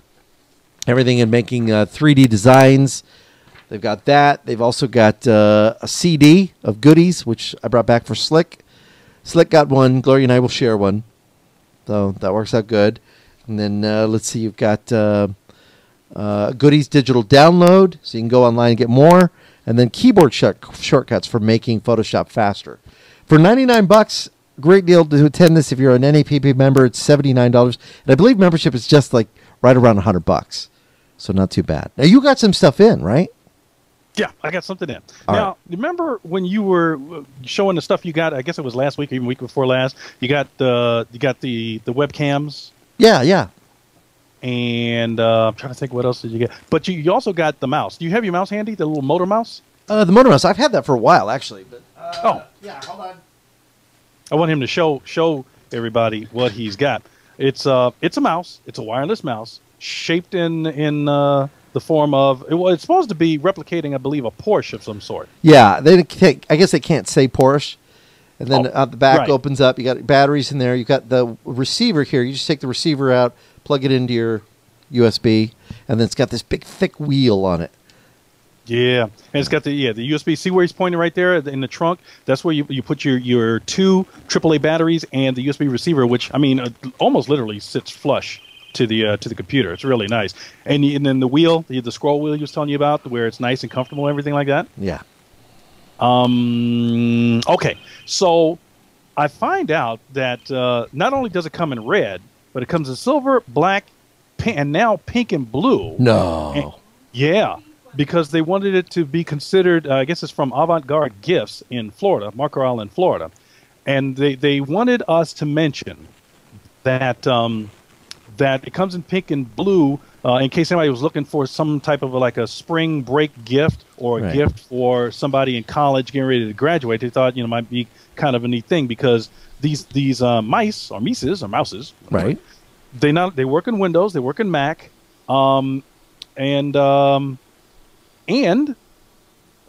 everything in making 3D designs. They've got that. They've also got a CD of goodies, which I brought back for Slick. Slick got one. Gloria and I will share one. So that works out good. And then you've got goodies digital download, so you can go online and get more, and then keyboard shortcuts for making Photoshop faster. For $99, great deal to attend this. If you're an NAPP member, it's $79, and I believe membership is just like right around $100, so not too bad. Now you got some stuff in, right? Yeah, I got something in. All now, right. Remember when you were showing the stuff you got? I guess it was last week or even week before last. You got the webcams. Yeah. And I'm trying to think, what else did you get? But you also got the mouse. Do you have your mouse handy, the little motor mouse? The motor mouse. I've had that for a while, actually. But yeah, hold on. I want him to show everybody what he's got. It's a mouse. It's a wireless mouse shaped in the form of it's supposed to be replicating, I believe, a Porsche of some sort. Yeah, I guess they can't say Porsche. And then at the back opens up. You got batteries in there. You got the receiver here. You just take the receiver out, plug it into your USB, and then it's got this big thick wheel on it. Yeah, and it's got the USB. See where he's pointing right there in the trunk? That's where you put your two AAA batteries and the USB receiver, which almost literally sits flush to the computer. It's really nice. And then the wheel, the scroll wheel you was telling you about, where it's nice and comfortable and everything like that. Yeah. Okay, so I find out that not only does it come in red, but it comes in silver, black, and now pink and blue. No. Yeah, because they wanted it to be considered, I guess it's from Avant Garde Gifts in Florida, Marco Island, Florida. And they wanted us to mention that that it comes in pink and blue in case anybody was looking for some type of a spring break gift or a gift for somebody in college getting ready to graduate. They thought might be kind of a neat thing because these mice or mices or mouses, right? They work in Windows, they work in Mac, and their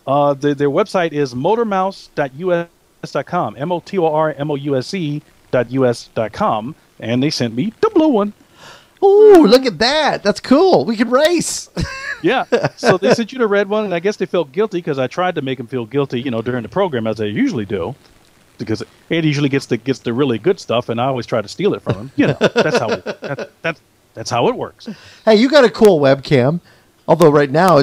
website is motormouse.us.com, motormouse.us.com, and they sent me the blue one. Ooh, look at that. That's cool. We can race. Yeah. So they sent you the red one, and I guess they felt guilty because I tried to make them feel guilty, during the program, as I usually do, because Ed usually gets the really good stuff, and I always try to steal it from him. That's how it works. Hey, you got a cool webcam, although right now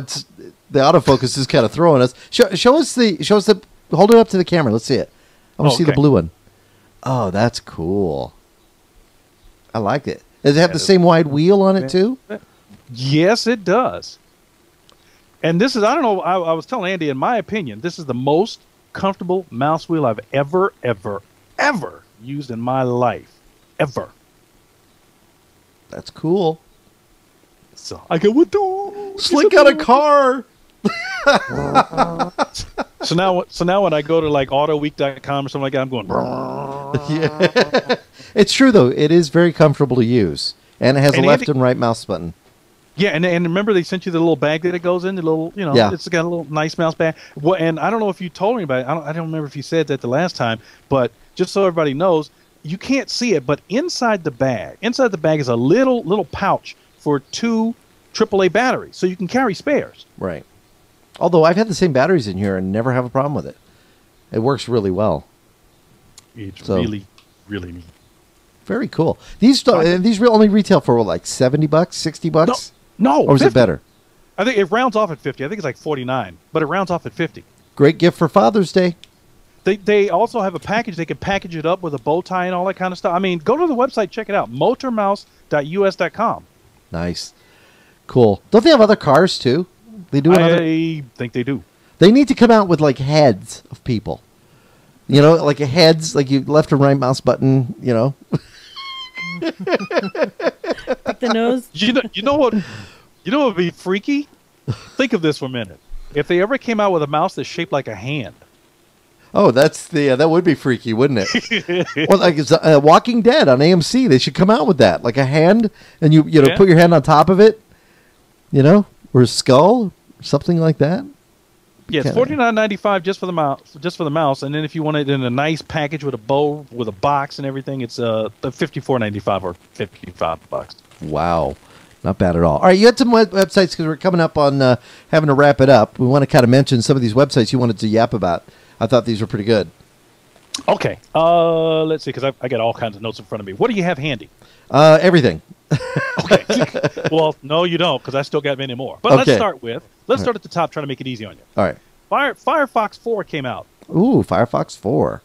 The autofocus is kind of throwing us. Show us the. Hold it up to the camera. Let's see it. I want to see the blue one. Oh, that's cool. I like it. Does it have the same wide wheel on it too? Yes, it does. And this is, I don't know, I was telling Andy, in my opinion, this is the most comfortable mouse wheel I've ever used in my life. Ever. That's cool. So I go, what the? Slick out a car. So now when I go to like autoweek.com or something like that, I'm going. Yeah. It's true though. It is very comfortable to use, and it has a left and right mouse button. Yeah, and remember they sent you the little bag that it goes in, the little, it's got a little nice mouse bag. Well, and I don't know if you told me about it. I don't remember if you said that the last time, but just so everybody knows, you can't see it, but inside the bag is a little pouch for 2 AAA batteries, so you can carry spares. Right. Although I've had the same batteries in here and never have a problem with it. It works really well. It's really, really neat. Very cool. These only retail for like $70, $60? No, or is 50. it better? I think it rounds off at 50. I think it's like 49, but it rounds off at 50. Great gift for Father's Day. They also have a package. They can package it up with a bow tie and all that kind of stuff. I mean, go to the website, check it out, motormouse.us.com. Nice. Cool. Don't they have other cars too? They do. I think they do. They need to come out with like heads of people. Like a heads, like you left and right mouse button. Like the nose. You know what would be freaky? Think of this for a minute. If they ever came out with a mouse that's shaped like a hand. Oh, that would be freaky, wouldn't it? Well, like it's Walking Dead on AMC. They should come out with that, like a hand, and you put your hand on top of it, or a skull, or something like that. Yeah, it's $49.95 just for the mouse, and then if you want it in a nice package with a bow, with a box and everything, it's $54.95 or $55. Wow, not bad at all. All right, you had some websites because we're coming up on having to wrap it up. We want to kind of mention some of these websites you wanted to yap about. I thought these were pretty good. Okay, let's see, because I got all kinds of notes in front of me. What do you have handy? Everything. Okay. Well, no, you don't, because I still got many more. But let's start at the top, trying to make it easy on you. All right. Firefox 4 came out. Ooh, Firefox 4.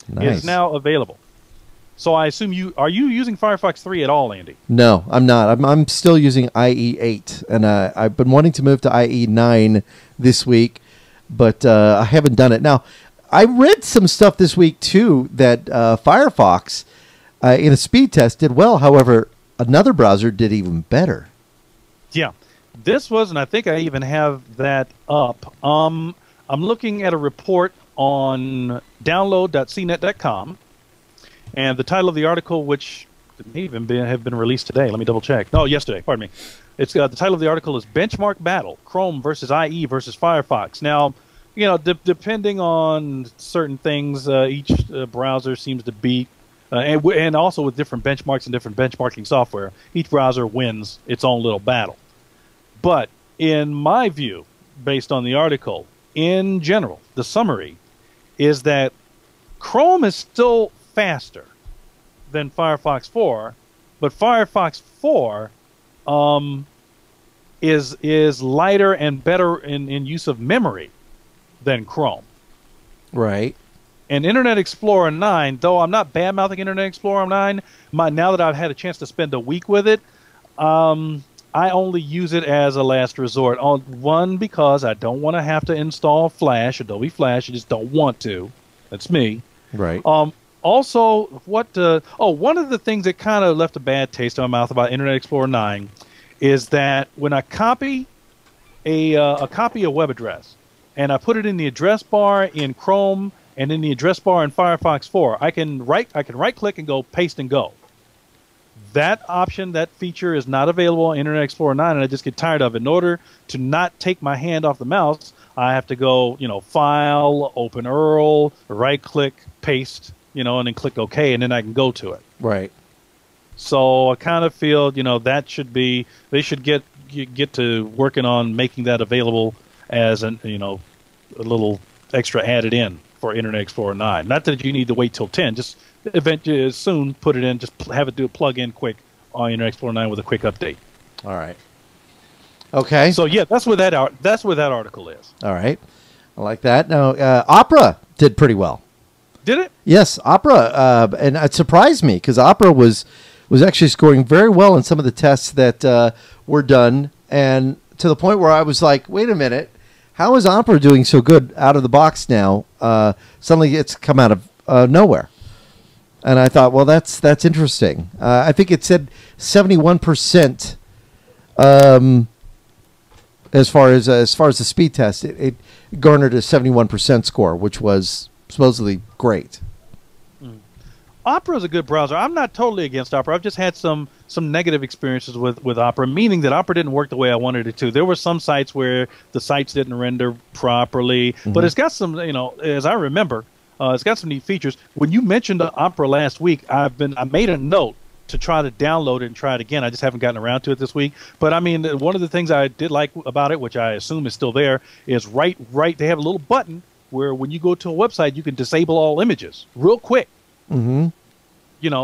Nice. It is now available. So I assume are you using Firefox 3 at all, Andy? No, I'm not. I'm still using IE8, and I've been wanting to move to IE9 this week, but I haven't done it. Now, I read some stuff this week, too, that Firefox, in a speed test, did well. However, another browser did even better. Yeah. This was, and I think I even have that up. I'm looking at a report on download.cnet.com, and the title of the article, which may even have been released today. Let me double check. No, yesterday. Pardon me. It's the title of the article is Benchmark Battle: Chrome versus IE versus Firefox. Now, depending on certain things, each browser seems to beat, and also with different benchmarks and different benchmarking software, each browser wins its own little battle. But in my view, based on the article, in general, the summary is that Chrome is still faster than Firefox 4, but Firefox 4 is lighter and better in use of memory than Chrome. Right. And Internet Explorer 9, though I'm not bad-mouthing Internet Explorer 9, now that I've had a chance to spend a week with it, I only use it as a last resort. One, because I don't want to have to install Adobe Flash. I just don't want to. That's me. Right. Also, one of the things that kind of left a bad taste in my mouth about Internet Explorer 9 is that when I copy a web address and I put it in the address bar in Chrome and in the address bar in Firefox 4, I can right-click and go paste and go. That option, that feature is not available in Internet Explorer 9, and I just get tired of it. In order to not take my hand off the mouse, I have to go, File, Open URL, right-click, paste, and then click OK, and then I can go to it. Right. So I kind of feel, they should get to working on making that available as a little extra added in for Internet Explorer 9. Not that you need to wait till 10, just eventually soon put it in, just have it do a plug in quick on Internet Explorer 9 with a quick update. All right. Okay. So yeah, that's what that article is. All right. I like that. Now, Opera did pretty well. Did it? Yes, Opera, and it surprised me because Opera was actually scoring very well in some of the tests that were done, and to the point where I was like, wait a minute, how is Opera doing so good out of the box now? Suddenly it's come out of nowhere. And I thought, well, that's interesting. I think it said 71%. As far as the speed test, it garnered a 71% score, which was supposedly great. Opera is a good browser. I'm not totally against Opera. I've just had some negative experiences with Opera, meaning that Opera didn't work the way I wanted it to. There were some sites where the sites didn't render properly, but it's got some, as I remember, it's got some neat features. When you mentioned Opera last week, I made a note to try to download it and try it again. I just haven't gotten around to it this week. But I mean, one of the things I did like about it, which I assume is still there, is right. They have a little button where when you go to a website, you can disable all images real quick. Mm-hmm.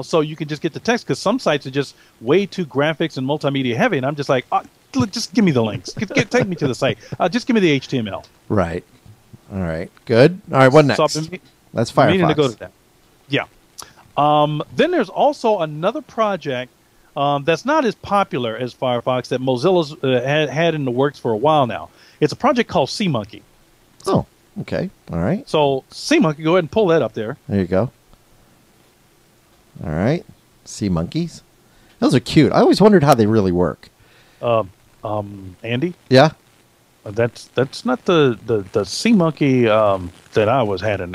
So you can just get the text, because some sites are just way too graphics and multimedia heavy, and I'm just like, look, just give me the links. Take me to the site. Just give me the HTML. Right. All right. Good. All right. What next? So That's Firefox. Meaning to go to that. Yeah. Then there's also another project that's not as popular as Firefox that Mozilla's had in the works for a while now. It's a project called SeaMonkey. Oh, okay. All right. So SeaMonkey, go ahead and pull that up there. There you go. All right. Sea monkeys. Those are cute. I always wondered how they really work. Andy? Yeah? That's not the SeaMonkey that I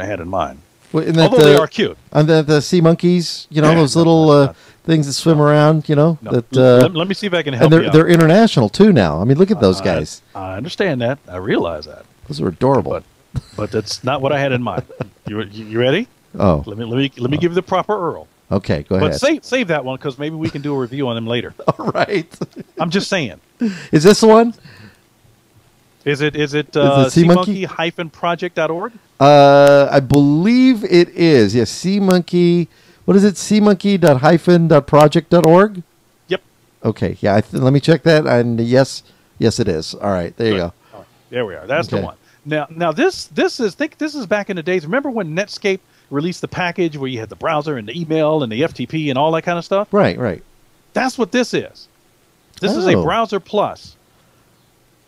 had in mind. Well, although they are cute. And the sea monkeys, those little things that swim around, No. that. Let me see if I can help and you out. They're international too now. I mean, look at those guys. I understand that. I realize that. Those are adorable. But that's not what I had in mind. You ready? Oh. Let me give you the proper URL. Okay, go ahead. But save that one, because maybe we can do a review on them later. All right. I'm just saying. Is this the one? Is it SeaMonkey-project.org? I believe it is. Yes, SeaMonkey. What is it? SeaMonkey.-project.org? Yep. Okay. Yeah. Let me check that. And yes, it is. All right. There you go. All right, there we are. That's the one. Now this is back in the days. Remember when Netscape released the package where you had the browser and the email and the FTP and all that kind of stuff? Right. That's what this is. This is a browser plus.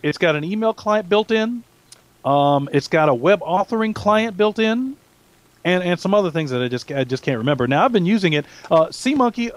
It's got an email client built in. It's got a web authoring client built in, and some other things that I just can't remember. Now, I've been using it. SeaMonkey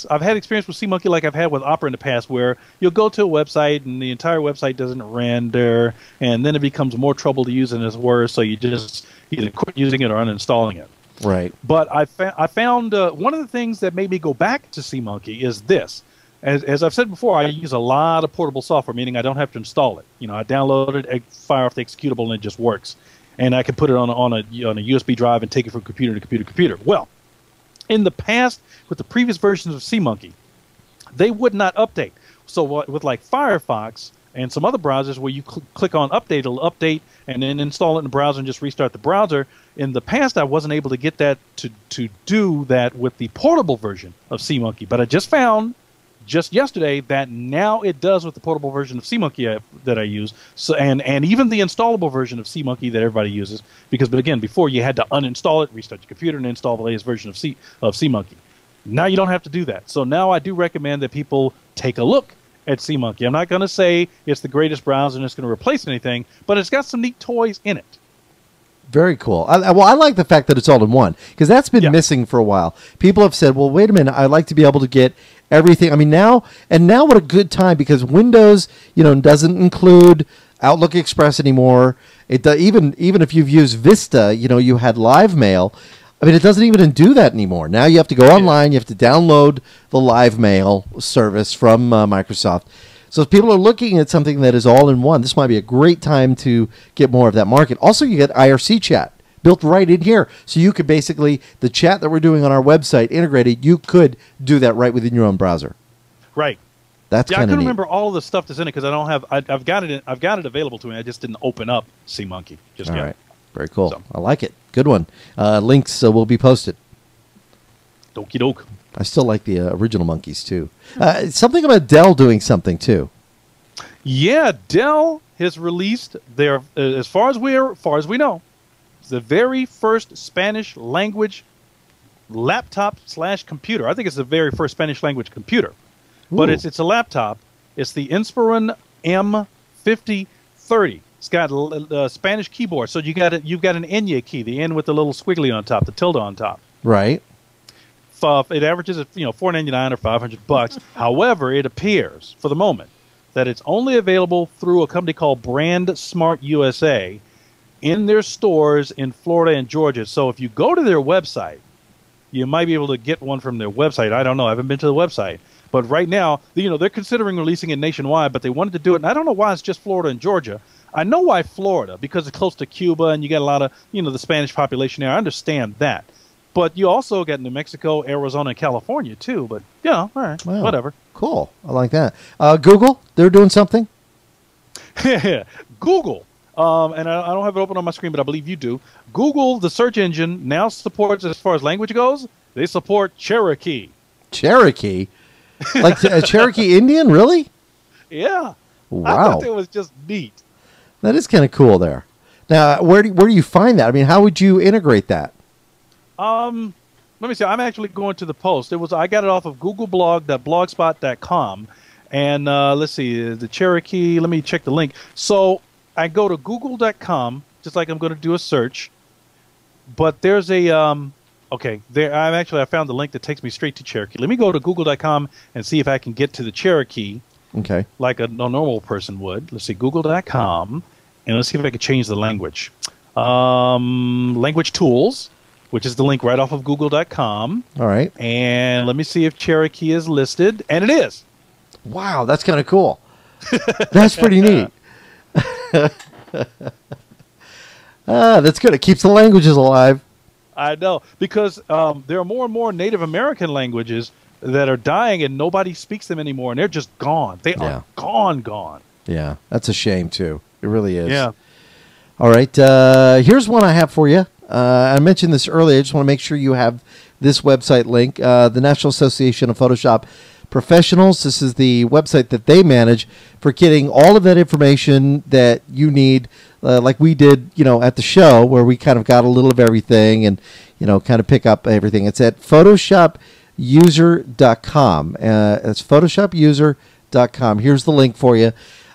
I've had experience with SeaMonkey like I've had with Opera in the past, where you'll go to a website and the entire website doesn't render, and then it becomes more trouble to use and it's worse, so you just either quit using it or uninstalling it. Right. But I found one of the things that made me go back to SeaMonkey is this. As I've said before, I use a lot of portable software, meaning I don't have to install it. I download it, I fire off the executable, and it just works. And I can put it on a USB drive and take it from computer to computer. Well, in the past, with the previous versions of SeaMonkey, they would not update. So with like Firefox and some other browsers where you click on update, it'll update and then install it in the browser and just restart the browser. In the past, I wasn't able to get that to do that with the portable version of SeaMonkey. But I just found just yesterday that now it does with the portable version of SeaMonkey that I use. So and even the installable version of SeaMonkey that everybody uses, but again, before you had to uninstall it, restart your computer, and install the latest version of SeaMonkey. Now you don't have to do that. So now I do recommend that people take a look at SeaMonkey. I'm not going to say it's the greatest browser and it's going to replace anything, but it's got some neat toys in it. Very cool. I like the fact that it's all in one, because that's been missing for a while. People have said, well, wait a minute, I'd like to be able to get everything. I mean, now what a good time, because Windows, doesn't include Outlook Express anymore. It even if you've used Vista, you had Live Mail. I mean, it doesn't even do that anymore. Now you have to go online, you have to download the Live Mail service from Microsoft. So if people are looking at something that is all in one, this might be a great time to get more of that market. Also, you get IRC chat built right in here. So you could basically, the chat that we're doing on our website integrated, you could do that right within your own browser. Right. That's kind of neat. I couldn't remember all of the stuff that's in it because I don't have. I've got it available to me. I just didn't open up SeaMonkey just yet. All right. Very cool. So. I like it. Good one. Links will be posted. Okie doke. I still like the original monkeys too. Something about Dell doing something too. Yeah, Dell has released their, as far as we know, the very first Spanish language laptop slash computer. I think it's the very first Spanish language computer, but Ooh. it's a laptop. It's the Inspiron M5030. It's got a Spanish keyboard, so you've got an Enya key, the N with the little squiggly on top, the tilde on top. Right. It averages at $499 or $500. However, it appears for the moment that it's only available through a company called Brand Smart USA in their stores in Florida and Georgia. So if you go to their website, you might be able to get one from their website. I don't know. I haven't been to the website. But right now, they're considering releasing it nationwide, but they wanted to do it. And I don't know why it's just Florida and Georgia. I know why Florida, because it's close to Cuba and you got a lot of, the Spanish population there. I understand that. But you also got New Mexico, Arizona, and California, too. But, all right, Wow. whatever. Cool. I like that. Google, they're doing something? Google, and I don't have it open on my screen, but I believe you do. Google, the search engine, now supports, as far as language goes, they support Cherokee. Cherokee? Like a Cherokee Indian, really? Yeah. Wow. I thought that was just neat. That is kind of cool there. Now, where do you find that? I mean, how would you integrate that? Let me see. I'm actually going to the post. I got it off of googleblog.blogspot.com. And let's see, the Cherokee, let me check the link. So I go to google.com, just like I'm going to do a search. But there's a, I found the link that takes me straight to Cherokee. Let me go to google.com and see if I can get to the Cherokee. Okay. Like a normal person would. Let's see, google.com, and let's see if I can change the language. Language tools, which is the link right off of google.com. All right. And let me see if Cherokee is listed, and it is. Wow, that's kind of cool. That's pretty neat. That's good. It keeps the languages alive. I know, because there are more and more Native American languages that are dying, and nobody speaks them anymore, and they're just gone. They are gone. Yeah, that's a shame, too. It really is. Yeah. All right, here's one I have for you. I mentioned this earlier. I just want to make sure you have this website link. The National Association of Photoshop Professionals. This is the website that they manage for getting all of that information that you need, like we did, at the show, where we kind of got a little of everything and, kind of pick up everything. It's at photoshopuser.com. It's photoshopuser.com. Here's the link for you.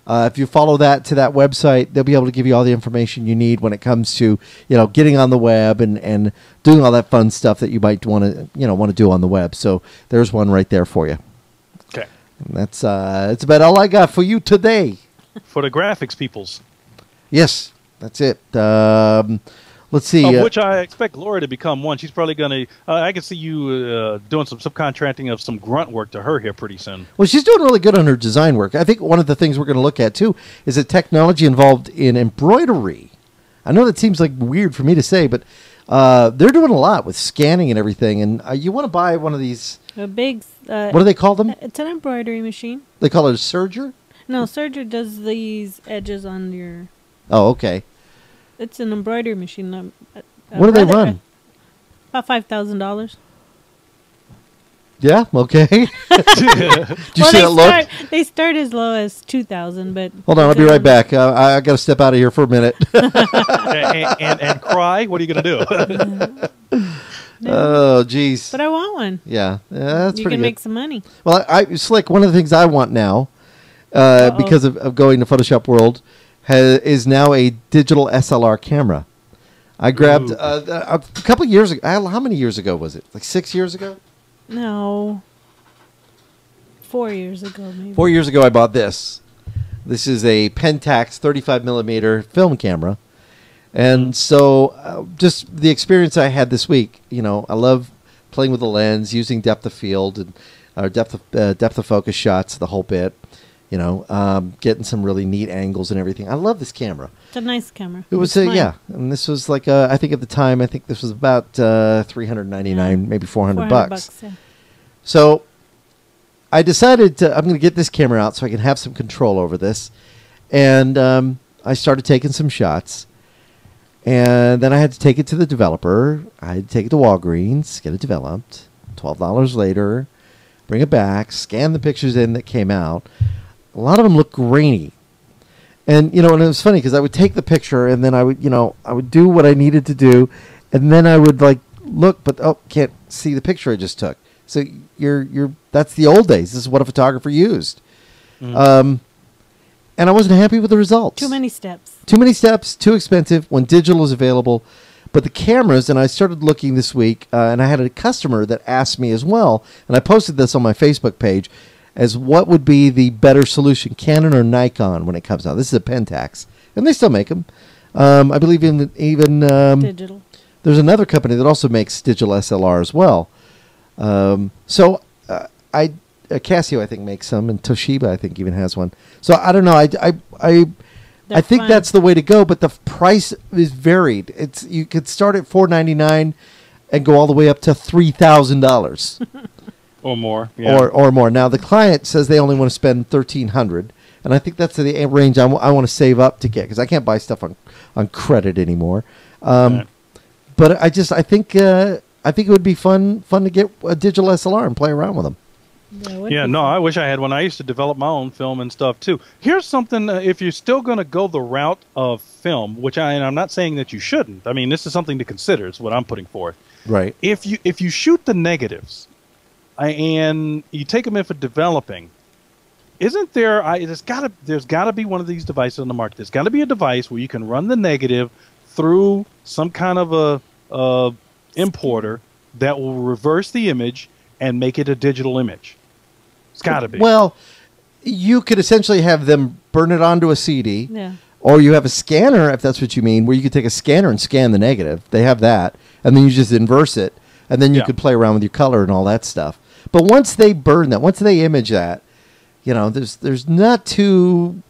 If you follow that to that website, they'll be able to give you all the information you need when it comes to, getting on the web and doing all that fun stuff that you might want to do on the web. So there's one right there for you. Okay. And that's about all I got for you today. For the graphics peoples. Yes, that's it. Let's see. Which I expect Gloria to become one. She's probably going to... I can see you doing some subcontracting of some grunt work to her here pretty soon. Well, she's doing really good on her design work. I think one of the things we're going to look at, too, is the technology involved in embroidery. I know that seems like weird for me to say, but they're doing a lot with scanning and everything. And you want to buy one of these... A big... what do they call them? It's an embroidery machine. They call it a serger? No, serger does these edges on your... Oh, okay. It's an embroidery machine. What do they run? About $5,000. Yeah. Okay. Did you see that look? They start as low as $2,000, but hold on, I'll be right back. I got to step out of here for a minute. and cry. What are you going to do? Oh, geez. But I want one. Yeah, that's you pretty can good. make some money. Well, Slick, one of the things I want now, because of going to Photoshop World, is now a digital SLR camera. I grabbed a couple of years ago. How many years ago was it? Like 6 years ago? No. 4 years ago, maybe. 4 years ago, I bought this. This is a Pentax 35 millimeter film camera. And so just the experience I had this week, I love playing with the lens, using depth of field and depth of focus shots, the whole bit. Getting some really neat angles and everything. I love this camera. It's a nice camera. It was and this was like I think at the time this was about $399, maybe $400. Yeah. So I decided I'm going to get this camera out so I can have some control over this, and I started taking some shots, and then I had to take it to the developer. I had to take it to Walgreens, get it developed. $12 later, bring it back, scan the pictures in that came out. A lot of them look grainy. And and it was funny because I would take the picture and then I would do what I needed to do, and then I would like look, but can't see the picture I just took. So that's the old days. This is what a photographer used. And I wasn't happy with the results. Too many steps. Too many steps, too expensive when digital is available. But the cameras, and I started looking this week, and I had a customer that asked me as well, and I posted this on my Facebook page, as what would be the better solution, Canon or Nikon, when it comes out. This is a Pentax, and they still make them. I believe even Digital. There's another company that also makes digital SLR as well. Casio, I think, makes some, and Toshiba, I think, even has one. So I don't know. I think fine. that's the way to go, but the price is varied. You could start at $499 and go all the way up to $3,000 Or more. Yeah. or more. Now the client says they only want to spend $1,300, and I think that's the range I want to save up to get, because I can't buy stuff on credit anymore. Right. But I think it would be fun to get a digital SLR and play around with them. I wish I had one. I used to develop my own film and stuff too. Here's something: if you're still going to go the route of film, and I'm not saying that you shouldn't. I mean, this is something to consider. Is what I'm putting forth. Right. If you shoot the negatives, and you take them in for developing, isn't there? There's got to be one of these devices on the market. There's got to be a device where you can run the negative through some kind of a importer that will reverse the image and make it a digital image. It's got to be. Well, you could essentially have them burn it onto a CD, or you have a scanner, if that's what you mean, where you could take a scanner and scan the negative. They have that, and then you just inverse it, and then you could play around with your color and all that stuff. But once they burn that, once they image that, there's not too.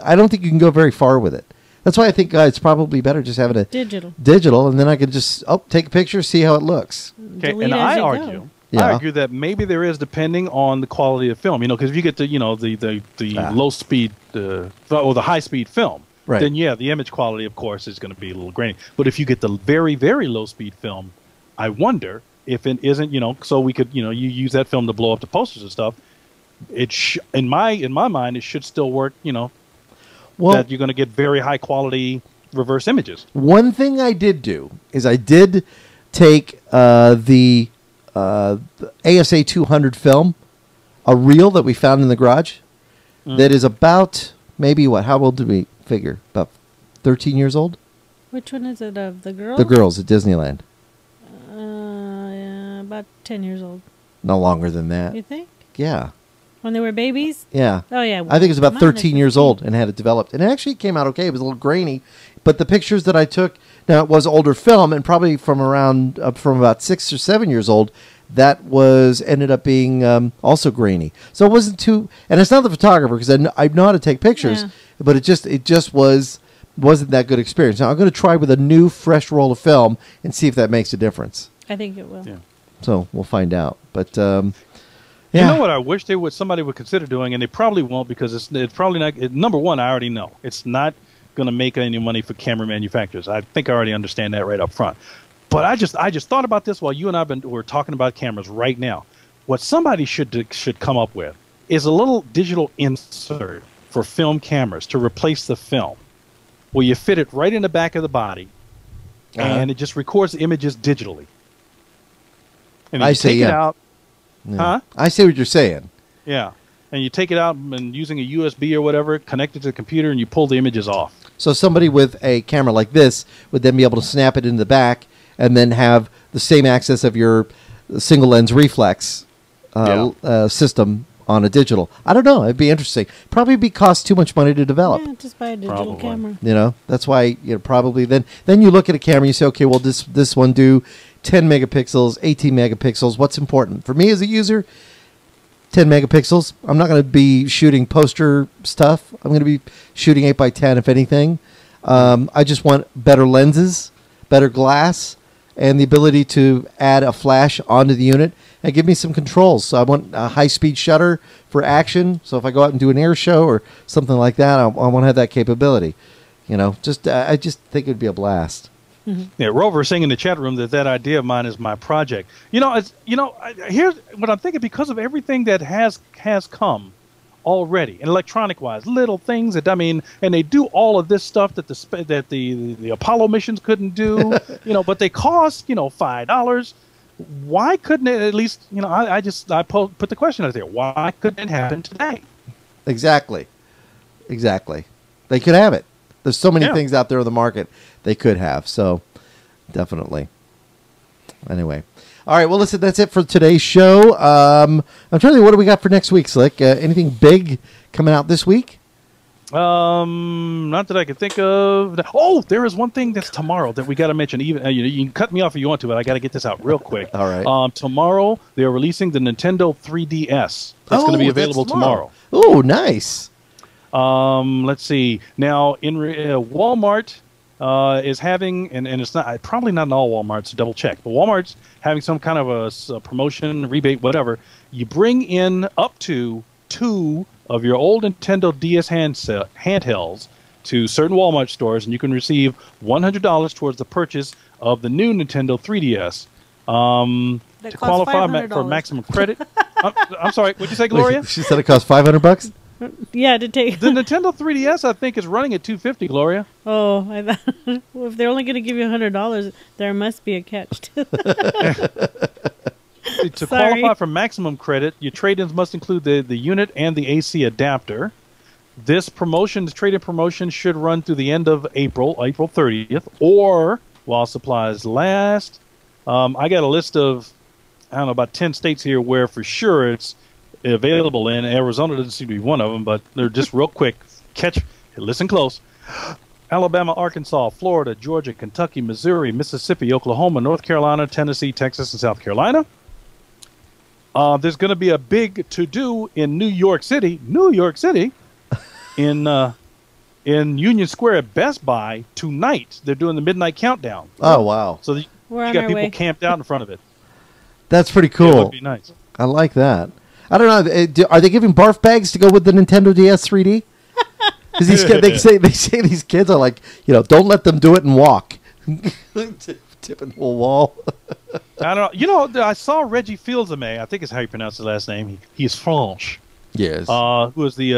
I don't think you can go very far with it. That's why I think it's probably better just having a digital, and then I could just take a picture, see how it looks. Okay, and I argue that maybe there is, depending on the quality of film. Because if you get the low speed or the high speed film, right, then the image quality, of course, is going to be a little grainy. But if you get the very, very low speed film, I wonder if it isn't. So we could you use that film to blow up the posters and stuff. In my mind, it should still work. That you're going to get very high quality reverse images. One thing I did do is I did take the ASA 200 film, a reel that we found in the garage, that is about maybe how old did we figure? About 13 years old? Which one is it of? The girls? The girls at Disneyland. About 10 years old. No longer than that. You think? Yeah. When they were babies? Yeah. Oh, yeah. I think it was about 13 years old and had it developed. And it actually came out okay. It was a little grainy. But the pictures that I took, now it was older film, and probably from about 6 or 7 years old, that ended up being also grainy. So it wasn't too, and it's not the photographer, because I know how to take pictures, but it just wasn't that good experience. Now I'm going to try with a new fresh roll of film and see if that makes a difference. I think it will. Yeah. So we'll find out. But you know what I wish somebody would consider doing, and they probably won't, because it's probably not. Number one, I already know it's not going to make any money for camera manufacturers. I think I already understand that right up front. But I just thought about this while you and I were talking about cameras right now. What somebody should come up with is a little digital insert for film cameras to replace the film, where you fit it right in the back of the body, and it just records the images digitally. And you take it out. Yeah. Huh? I see what you're saying. Yeah. And you take it out and using a USB or whatever, connect it to the computer, and you pull the images off. So somebody with a camera like this would then be able to snap it in the back and then have the same access of your single lens reflex system on a digital. I don't know. It'd be interesting. Probably cost too much money to develop. Yeah, just buy a digital camera. That's why probably then you look at a camera and you say, okay, well this one do 10 megapixels, 18 megapixels. What's important for me as a user? 10 megapixels. I'm not going to be shooting poster stuff. I'm going to be shooting 8x10 if anything. I just want better lenses, better glass, and the ability to add a flash onto the unit and give me some controls. So I want a high-speed shutter for action. So if I go out and do an air show or something like that, I want to have that capability. I just think it would be a blast. Mm-hmm. Yeah, Rover saying in the chat room that idea of mine is my project. Here's what I'm thinking. Because of everything that has come already, and electronic-wise, little things that and they do all of this stuff that the Apollo missions couldn't do, but they cost $5. Why couldn't it at least? I put the question out there. Why couldn't it happen today? Exactly. They could have it. There's so many things out there in the market they could have. So definitely. Anyway. All right, well, listen, that's it for today's show. I'm trying to think, what do we got for next week, Slick? Anything big coming out this week? Not that I can think of. Oh, there is one thing that's tomorrow that we got to mention. Even you can cut me off if you want to, but I got to get this out real quick. All right. Tomorrow they are releasing the Nintendo 3DS. It's going to be available tomorrow. Oh, nice. Let's see. Now in Walmart is having, and it's not probably not in all Walmarts. Double check, but Walmart's having some kind of a promotion, rebate, whatever. You bring in up to 2 of your old Nintendo DS handhelds to certain Walmart stores, and you can receive $100 towards the purchase of the new Nintendo 3DS. To qualify for maximum credit. I'm sorry, what'd you say, Gloria? Wait, she said it costs $500. Yeah, to take the Nintendo 3DS, I think, is running at $250. Gloria. Oh, well, if they're only going to give you $100, there must be a catch. To qualify for maximum credit, your trade-ins must include the unit and the AC adapter. This trade-in promotion, should run through the end of April 30th, or while supplies last. I got a list of, about 10 states here where for sure it's available in. Arizona doesn't seem to be one of them, but they're just real quick. Listen close. Alabama, Arkansas, Florida, Georgia, Kentucky, Missouri, Mississippi, Oklahoma, North Carolina, Tennessee, Texas, and South Carolina. There's going to be a big to-do in New York City, in Union Square at Best Buy tonight. They're doing the midnight countdown. Oh, wow. So you got people camped out in front of it. That's pretty cool. Yeah, it would be nice. I like that. I don't know. Are they giving barf bags to go with the Nintendo DS 3D? Because they say these kids are like, don't let them do it and walk. Tipping the wall. I don't know. I saw Reggie Fils-Aimé. I think is how you pronounce his last name. He's French. Yes. Who is he's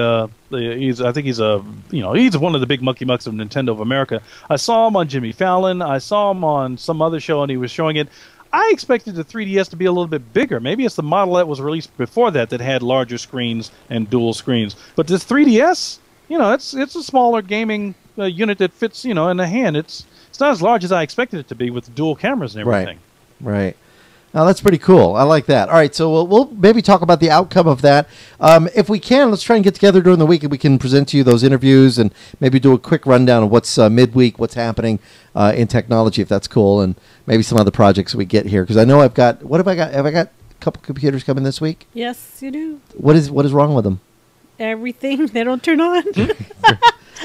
one of the big mucky mucks of Nintendo of America. I saw him on Jimmy Fallon. I saw him on some other show, and he was showing it. I expected the 3DS to be a little bit bigger. Maybe it's the model that was released before that had larger screens and dual screens. But this 3DS, it's a smaller gaming unit that fits, in the hand. It's not as large as I expected it to be with dual cameras and everything. Right. Now, that's pretty cool. I like that. All right, so we'll maybe talk about the outcome of that. If we can, let's try and get together during the week and we can present to you those interviews and maybe do a quick rundown of what's midweek, what's happening in technology, if that's cool, and maybe some other projects we get here. Because I know I've got, what have I got? Have I got a couple computers coming this week? Yes, you do. What is wrong with them? Everything. They don't turn on.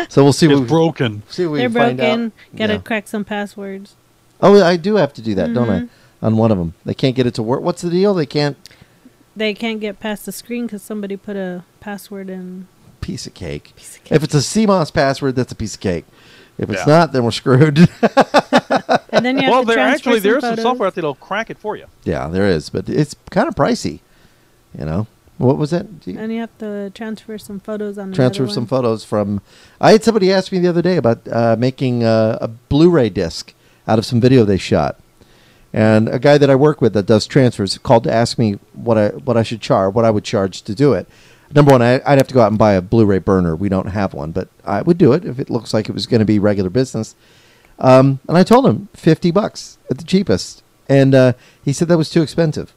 So we'll see. It's broken. See what we They're find broken. out. Gotta crack some passwords. Oh, I do have to do that, don't I? On one of them. They can't get it to work. What's the deal? They can't get past the screen because somebody put a password in. Piece of cake. If it's a CMOS password, that's a piece of cake. If it's not, then we're screwed. And then you have to transfer there is some some software that'll crack it for you. Yeah, there is, but it's kind of pricey. What was that? And you have to transfer some photos on the Transfer other some one. photos from. I had somebody ask me the other day about making a Blu-ray disc out of some video they shot. And a guy that I work with that does transfers called to ask me what I should charge, what I would charge to do it. Number one, I'd have to go out and buy a Blu-ray burner. We don't have one, but I would do it if it looks like it was going to be regular business. And I told him $50 at the cheapest, and he said that was too expensive.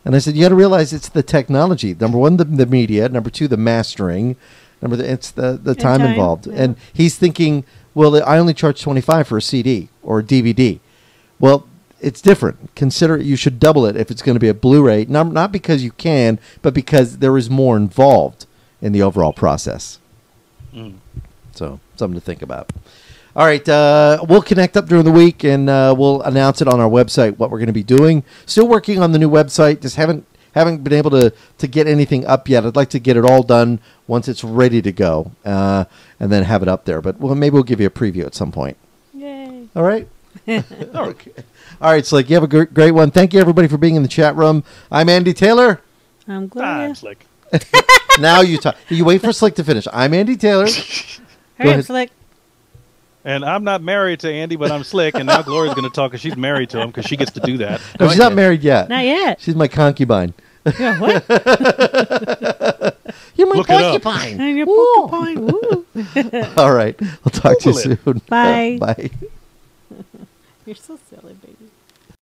And I said, you got to realize it's the technology. Number one, the media. Number two, the mastering. It's the time involved. Yeah. And he's thinking, well, I only charge $25 for a CD or a DVD. Well, it's different. Consider you should double it if it's going to be a Blu-ray, not because you can, but because there is more involved in the overall process. So, something to think about. All right, we'll connect up during the week, and we'll announce it on our website, what we're going to be doing. Still working on the new website. Just haven't been able to get anything up yet. I'd like to get it all done once it's ready to go, and then have it up there. But maybe we'll give you a preview at some point. Yay. All right? Okay. All right, Slick, you have a great one. Thank you, everybody, for being in the chat room. I'm Andy Taylor. I'm Gloria. Slick. Now you talk. You wait for Slick to finish. I'm Andy Taylor. Hurry ahead. up, Slick. And I'm not married to Andy, but I'm Slick. And now Gloria's going to talk because she's married to him because she gets to do that. No, she's not married yet. Not yet. She's my concubine. Yeah, what? You're my Look it up. porcupine. And your Woo. porcupine. Woo. All right. I'll talk to you Google it. soon. Bye. Bye. You're so